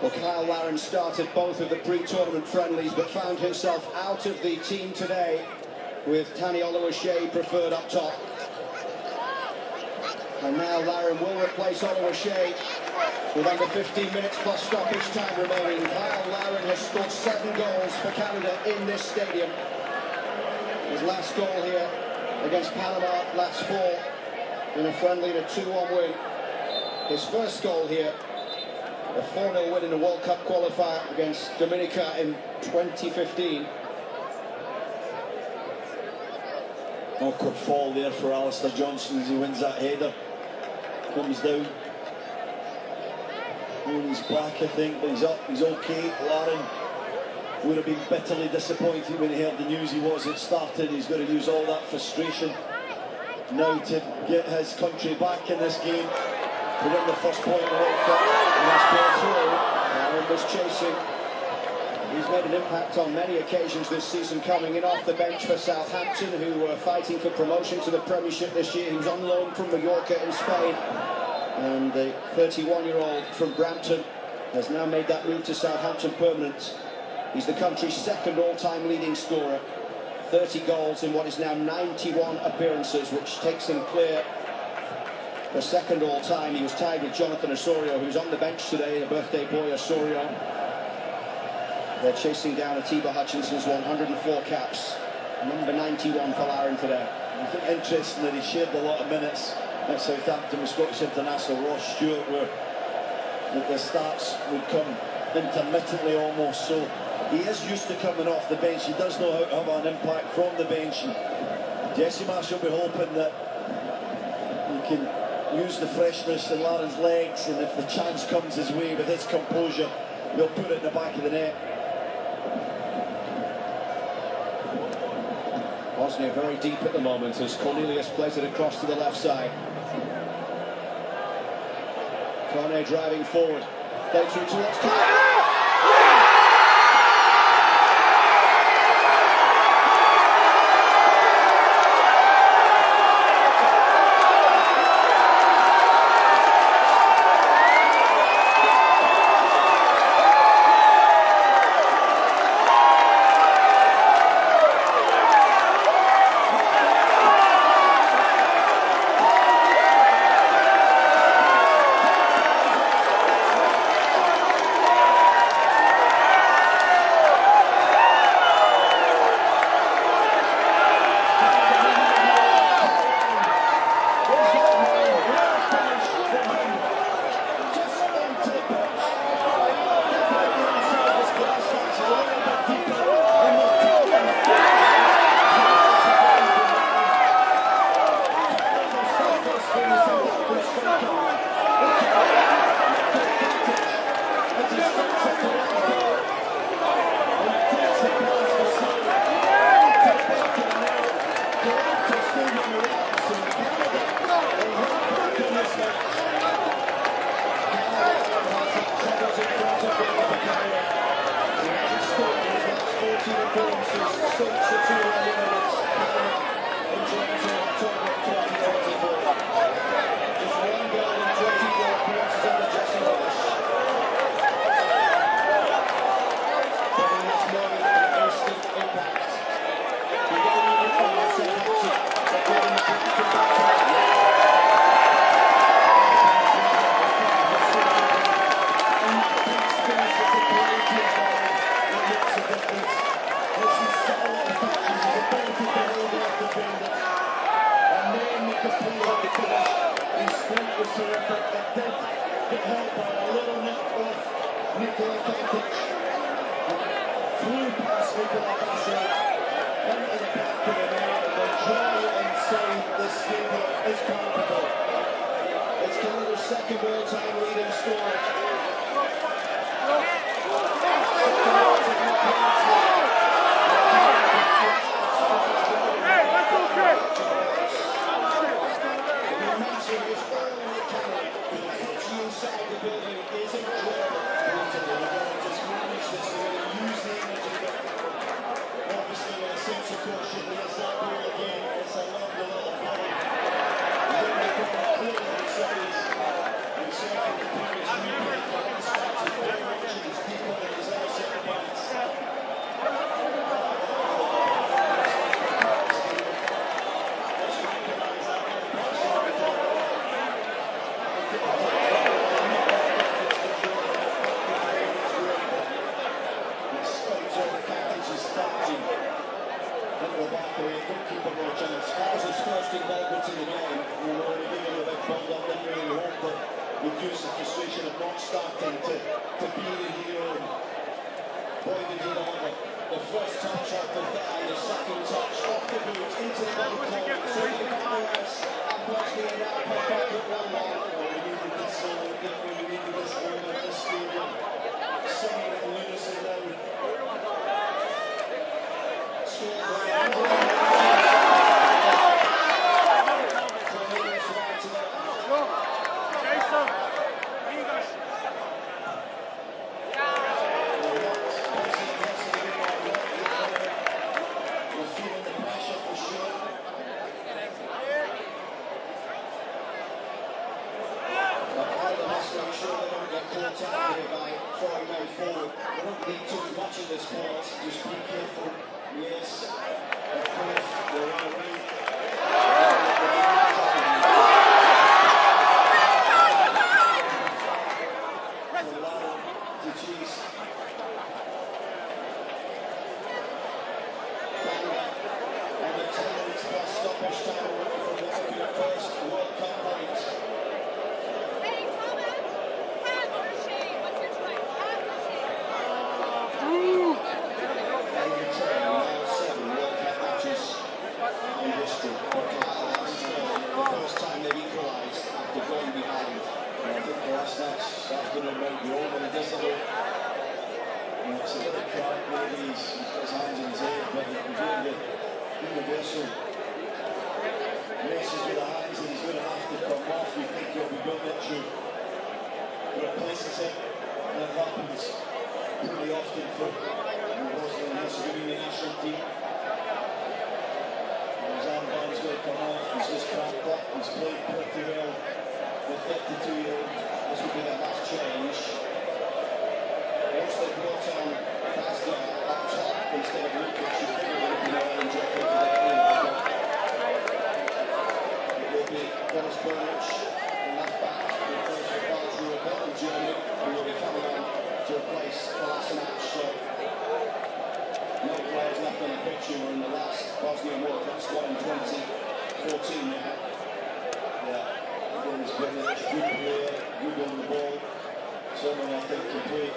Well, Kyle Laren started both of the pre-tournament friendlies, but found himself out of the team today, with Tani Oluwaseyi preferred up top. And now Laren will replace Oluwaseyi with under 15 minutes plus stoppage time remaining. Kyle Laren has scored 7 goals for Canada in this stadium. His last goal here against Panama last fall in a friendly in a 2-1 win. His first goal here, a 4-0 win in the World Cup qualifier against Dominica in 2015. Awkward fall there for Alistair Johnston as he wins that header. Comes down on his back, I think, but he's up, he's okay. Laren would have been bitterly disappointed when he heard the news he wasn't starting. He's going to use all that frustration now to get his country back in this game, to win the first point in the World Cup. And that's ball through. Laren was chasing. He's made an impact on many occasions this season, coming in off the bench for Southampton, who were fighting for promotion to the Premiership this year. He was on loan from Mallorca in Spain, and the 31-year-old from Brampton has now made that move to Southampton permanent. He's the country's second all-time leading scorer, 30 goals in what is now 91 appearances, which takes him clear for second all-time. He was tied with Jonathan Osorio, who's on the bench today, the birthday boy Osorio. They're chasing down Atiba Hutchinson's 104 caps. Number 91 for Laren today. I think interesting that he shared a lot of minutes at Southampton with Scottish international Ross Stewart, where the starts would come intermittently almost, so he is used to coming off the bench. He does know how to have an impact from the bench, and Jesse Marsh will be hoping that he can use the freshness in Laren's legs, and if the chance comes his way with his composure, he'll put it in the back of the net. Bosnia very deep at the moment as Cornelius plays it across to the left side. Cornet driving forward. Play through towards Kyle. stinks for 2 minutes. Into October 2024. Just 1 goal in 24 appearances under Jesse Marsh. But in this moment of instant impact, you don't need it on yourself action. They're getting the ball to back. It's Canada's second all-time leading scorer. Hey, that's okay. The momentum is all in the Canada. The pitch inside the building is incredible. They're going to just manage this. They're going to use the energy. Obviously, with a sense of caution, there's that ball again. It's a lovely little ball. Clearly outside. And certainly the previous replay for instance is very much in his deeper than his other centre backs. That was his first involvement in the game. We were only giving him a big ball up, didn't really hope, but reduced the frustration of not starting to be the hero. Boy, did he deliver. The first touch after that, the second touch off the boot into the ball court. So the Paraguays and Bosnia now pop back at 1-1. We needed this goal, we needed this goal at this stadium. Singing in unison now. At this point, just be careful. Yes, of course, they're on a wing. And the 10 minutes plus stoppage time away from what would be the first World Cup point. Hey, Thomas, hat or shade? What's your choice? Hat or shade? In history. The first time they've equalised after going behind. And I think the last match afternoon might be over in this little. It's a little crack, maybe he's got his hands in his head, but he can do the universal message with the hands that he's going to have to come off. You think he'll be good at you. Replaces it, and it happens pretty often for the Bosnia and Herzegovina national team. His armband's going to come off, he's just cramped up, he's played pretty well. The 52-year-old, this will be their last change. Once they brought on Pasta up top instead of Lukic, you figure it would be more than Jeff today anyway. It will be Dennis Burnage, the left back, in place of Barger in Germany, who will be coming on to replace Kolasinac. So, no players left on the pitch who were in the last Bosnian World Cup squad in 2014 now. Yeah, Dennis Burnage, good player, good on the ball. Someone I think can play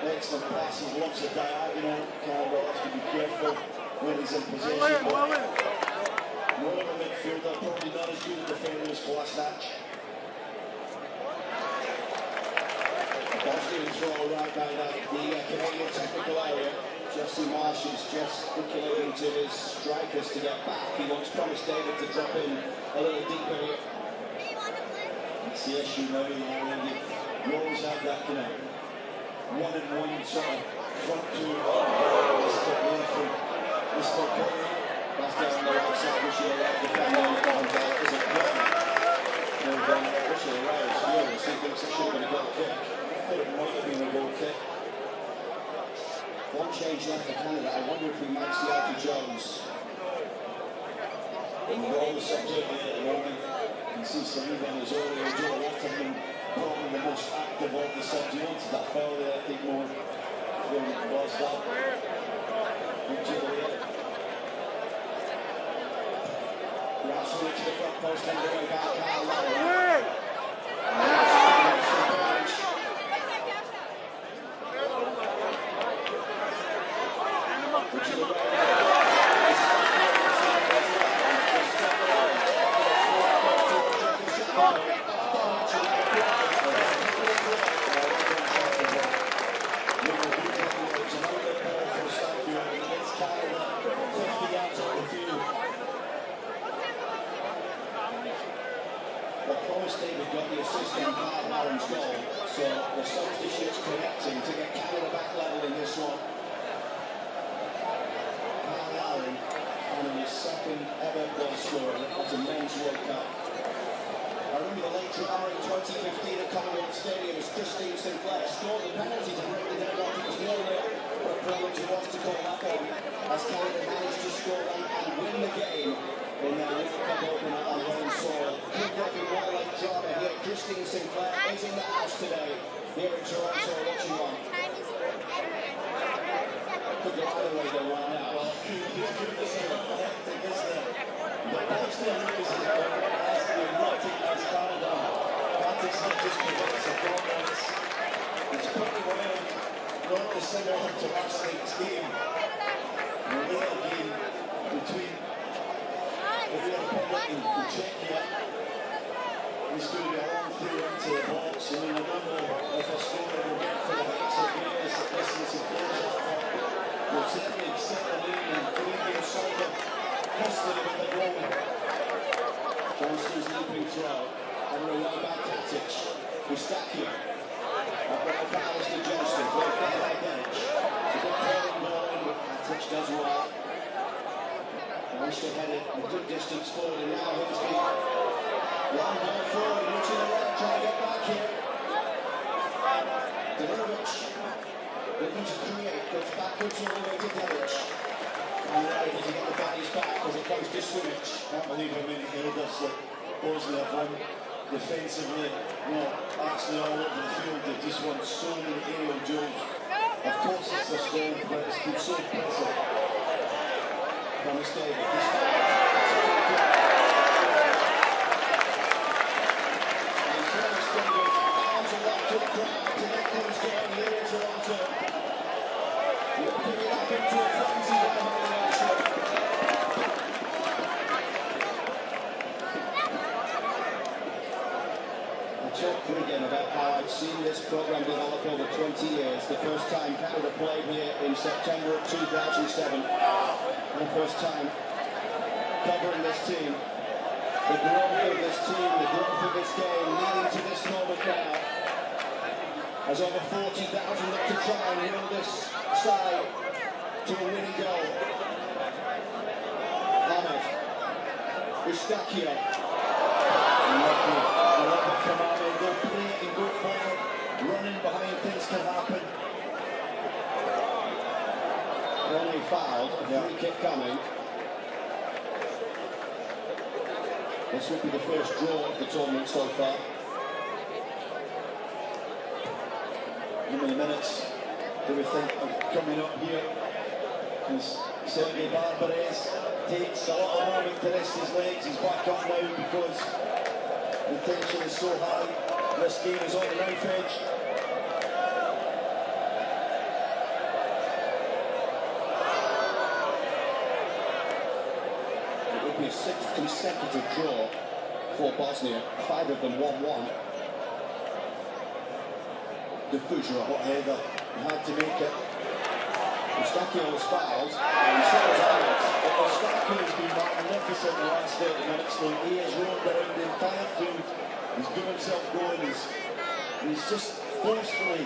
excellent passes, lots of diagonal. Campbell has to be careful when he's in possession. More of a midfielder, probably not as good a defender as Kolasinac. Bosnian throw right by the Canadian technical area. Jesse Marsh is gesticulating to his strikers to get back. He wants Thomas David to drop in a little deeper here. It's the issue now, Larry. You always have that kind of one-on-one sort of front two. This Jones. And with all the subject there at the moment, you can see Saliba and Zorio and Joe Waterman probably the most active of the subs. He wanted that foul there, I think, more than it was that. Rashford to the front post and going back, Kyle Lowry. David got the assist on Kyle Lowry's goal, so the substitutes connecting to get Canada back level in this one. Kyle Lowry, and his second ever goal scorer at the Men's World Cup. I remember the late drama in 2015 at Commonwealth Stadium as Christine Sinclair scored the penalty to break the deadlock. It was 0-0. What a privilege it was to call that one, as Canada managed to score and win the game in their World Cup opener on home soil. Could there be more like drama here? Christine Sinclair is in the house today, here in Toronto, watching on. Could go either way though right now. Well, could this is hectic, isn't it? But Bosnia and Herzegovina has been knocking us Canada. That is not just because of performance. It's pretty well not dissimilar to last night's game. The little game between the Republic and Czechia. It's going to be a long through into the box. I mean, I don't know if a scorer will get for the likes of Wales that listens to players like that. We'll certainly set the lead and three-game solid history with the goal. Johnston's leaping throw. And a well back Katic. Gustacchio. I've got the powers to Johnston. Played better by Bench. A good curling ball in, but Katic does well. Wants to head it a good distance forward, and now he's been long ball forward, reaching the right, trying to get back here. Delirovic, looking to create, goes backwards all the way to Delic. And now able to get the bodies back as it comes to Sumic. Can't believe how many headers that Bosnia have won defensively. No, actually all over the field. They just won so many aerial duels. Of course it's their strength, but it's been so impressive. Promise David. Arms aloft to the crowd to get things going here in Toronto. Whipping it up into a frenzy behind the nation. I talked again about how I'd seen this programme develop over 20 years. The first time Canada played here in September of 2007. The first time covering this team. The growth of this team, the growth of this game, leading to this moment now. As over 40,000 look to try and win this side to a winning goal. Ahmed. Gustacchio. Love it from Ahmed. Go play it and go forward. Running behind things can happen. Ronnie fouled, a free kick coming. This will be the first draw of the tournament so far. How many minutes do we think are coming up here? As Sergei Barbares takes a little moment to rest his legs. He's back up now because the tension is so high. This game is on the knife edge. Be a sixth consecutive draw for Bosnia, 5 of them 1-1. The Fujra, hot header, he had to make it. Gustacchio was fouled, and so was Ahmed. Gustacchio has been magnificent in the last 30 minutes. Though he has roamed around the entire field. He's given himself going. He's just forcefully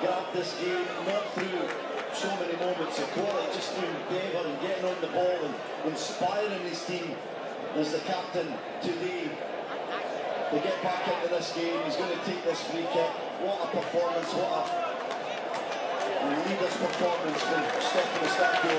grabbed this game, not through so many moments of quality, just through endeavour and getting on the ball and inspiring his team as the captain today to get back into this game. He's going to take this free kick. What a performance, what a leader's performance from Stefan Gustacchio.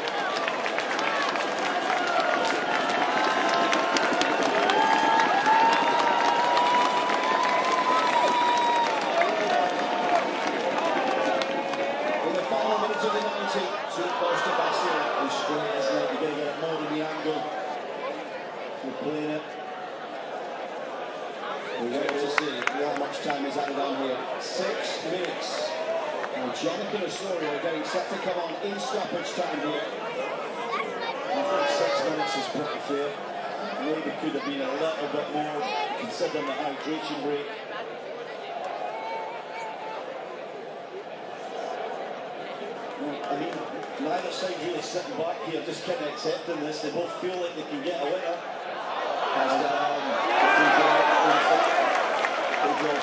set to come on in stoppage time here. I think 6 minutes is pretty fair. Maybe could have been a little bit more considering the hydration break. I mean, neither side really sitting back here, just kind of accepting this. They both feel like they can get a winner.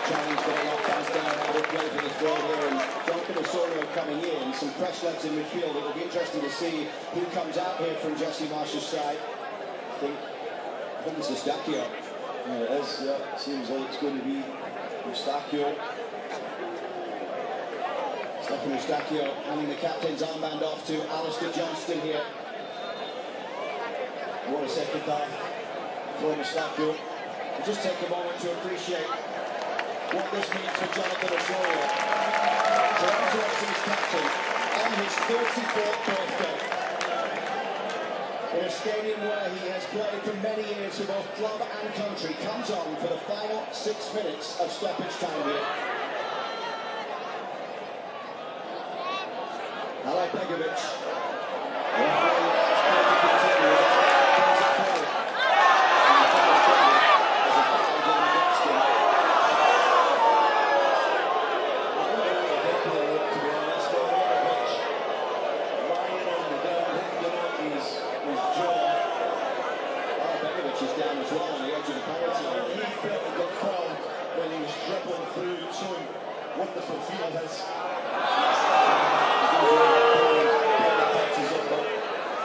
Challenge going up fast down, we're playing for the throw here, and Duncan Osorio coming in, some fresh legs in midfield. It will be interesting to see who comes out here from Jesse Marsh's side. I think it's Eustachio. Yeah, it is, yeah. It seems like it's going to be Eustachio. Stefan Eustachio handing the captain's armband off to Alistair Johnston here. What a second half from Eustachio. Just take a moment to appreciate what this means for Jonathan Osorio. Toronto FC's captain on his 34th birthday. In a stadium where he has played for many years for both club and country, comes on for the final 6 minutes of stoppage time here. Alay Begovic. Wonderful feel of his.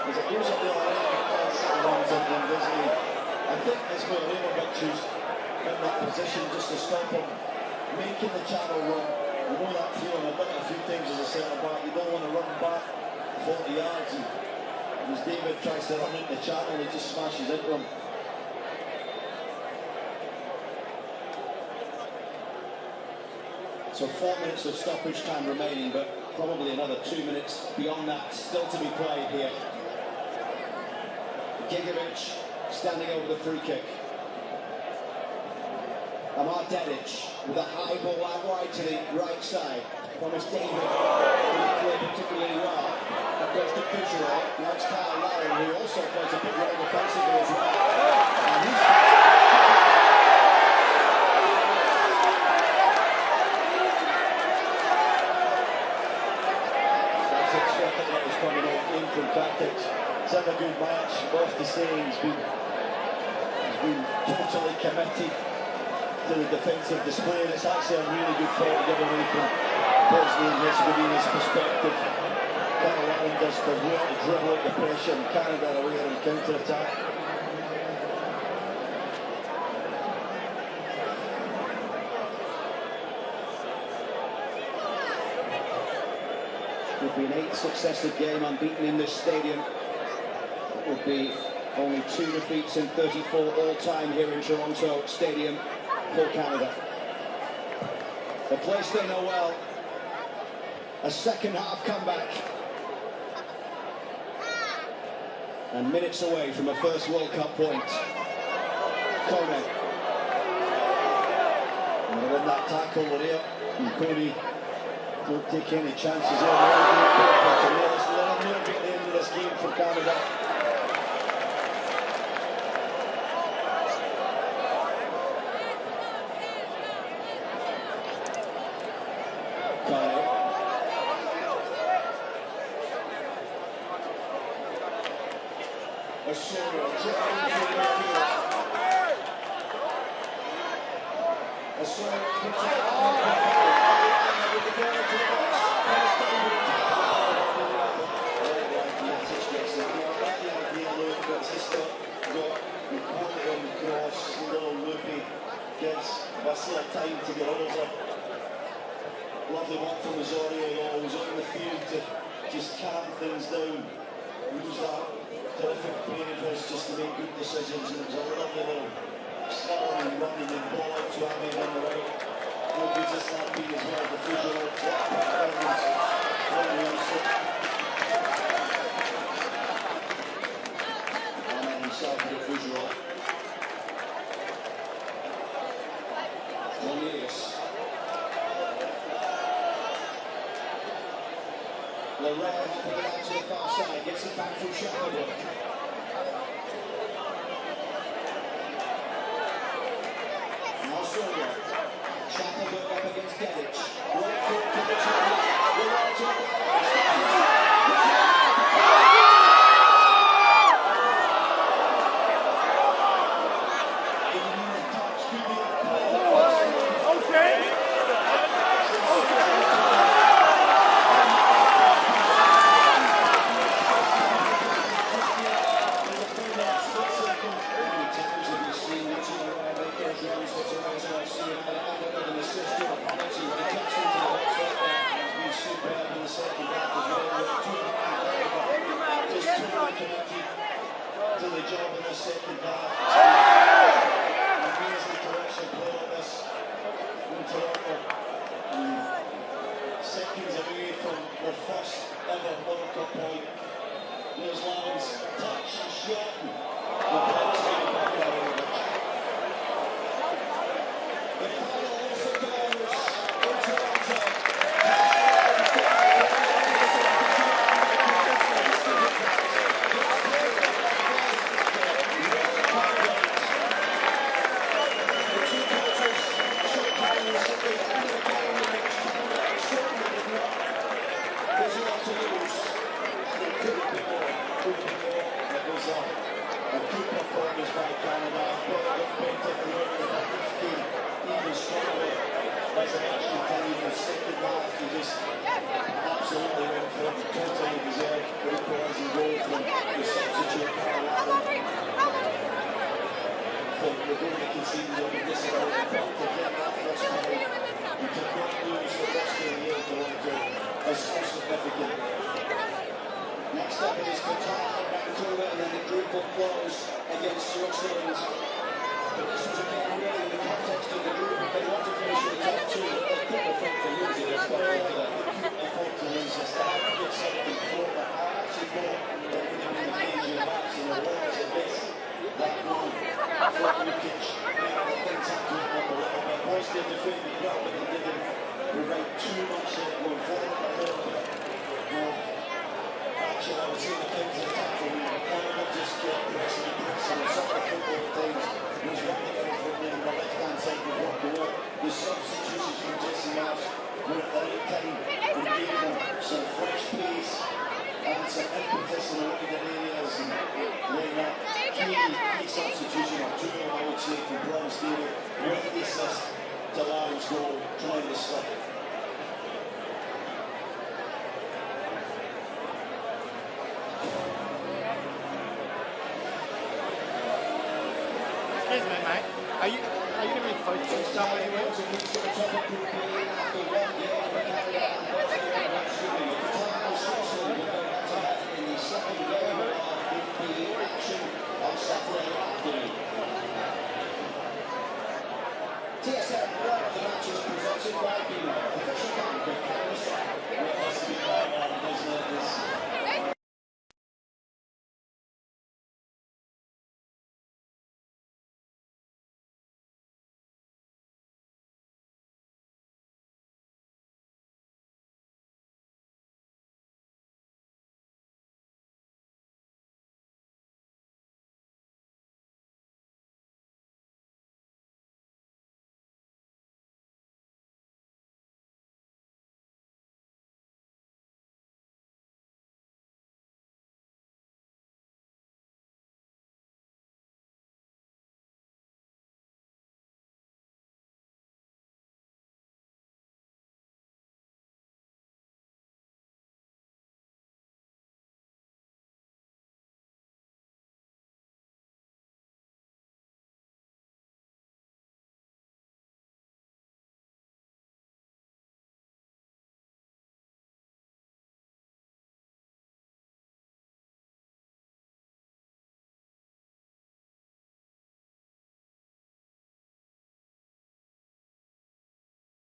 As it goes up the other end, I think it's Milojevic who's in that position just to stop him making the channel run. You know that feeling. I've done it a few times as a centre back. You don't want to run back 40 yards. And as David tries to run into the channel, he just smashes into him. So 4 minutes of stoppage time remaining, but probably another 2 minutes beyond that still to be played here. Gigovic standing over the free kick. Amar Dedic with a high ball out wide to the right side. Thomas David played particularly well. That goes to Kucherov. Now it's Kyle Laren, who also plays a big role defensively as well. And he's coming in from tactics. It's had a good match, off the say he's been totally committed to the defensive display, and it's actually a really good thought given away from Bosnia and Herzegovina's perspective. Kyle Laren does well to dribble out the pressure and Canada away on counter-attack. Would be an 8th successive game unbeaten in this stadium. It would be only 2 defeats in 34 all-time here in Toronto Stadium for Canada. A place they know well. A second half comeback. And minutes away from a first World Cup point. Kone. And they won that tackle there. And Cody don't take any chances here. Let's let him get the end of this game for Canada. Time to get over. Lovely work from Osorio, though. He was on the field to just calm things down. Use that terrific brain of his just to make good decisions, and it was a lovely little slurring and running and ball out to Ahmed on the right. How good is that being as well? The visual performance from Wilson. Ahmed himself with a visual. hopping it out to the far side, gets it back from Sheffield. Australia. Shackelberg up against Dedic. Right foot to the channel. We're on to the to the job in the second half. Amazing direction play on this in Toronto. Seconds away from the first ever World Cup point. There's Lavin's touch, shot. The ball's going back out of the pitch. The final also goes in Toronto. Absolutely went for it, totally deserved the equalising goal from the substitute Paraguay. For the goal they conceded on the disallowed, but to get that first goal and to not lose the first game here in Toronto is so significant. Next up is Qatar, Vancouver, and then the group will close against Switzerland. But this was again really in the context of the group. They want to finish in the top two, but they couldn't afford to lose it. It's quite like that. They couldn't afford to lose this. They had to get something for that. I actually thought that would have been the danger of actually the waters of this. That goal from Lukic made the things have to open up a little bit. Bosnia defended well, but they didn't provide too much there going forward. A little bit more action. I was seeing the things that happened. Canada just kept pressing and pressing. And some of the football things was wonderful from them on the left-hand side of what they were. The substitutions from Jesse Marsh were at the right time and gave them some fresh pace and some impetus in the wider areas. And then that key substitution of two, I would say, from Bronze David with the assist to Lavin's goal, trying to stop it. Excuse me, mate. Are you going to be coaching somewhere?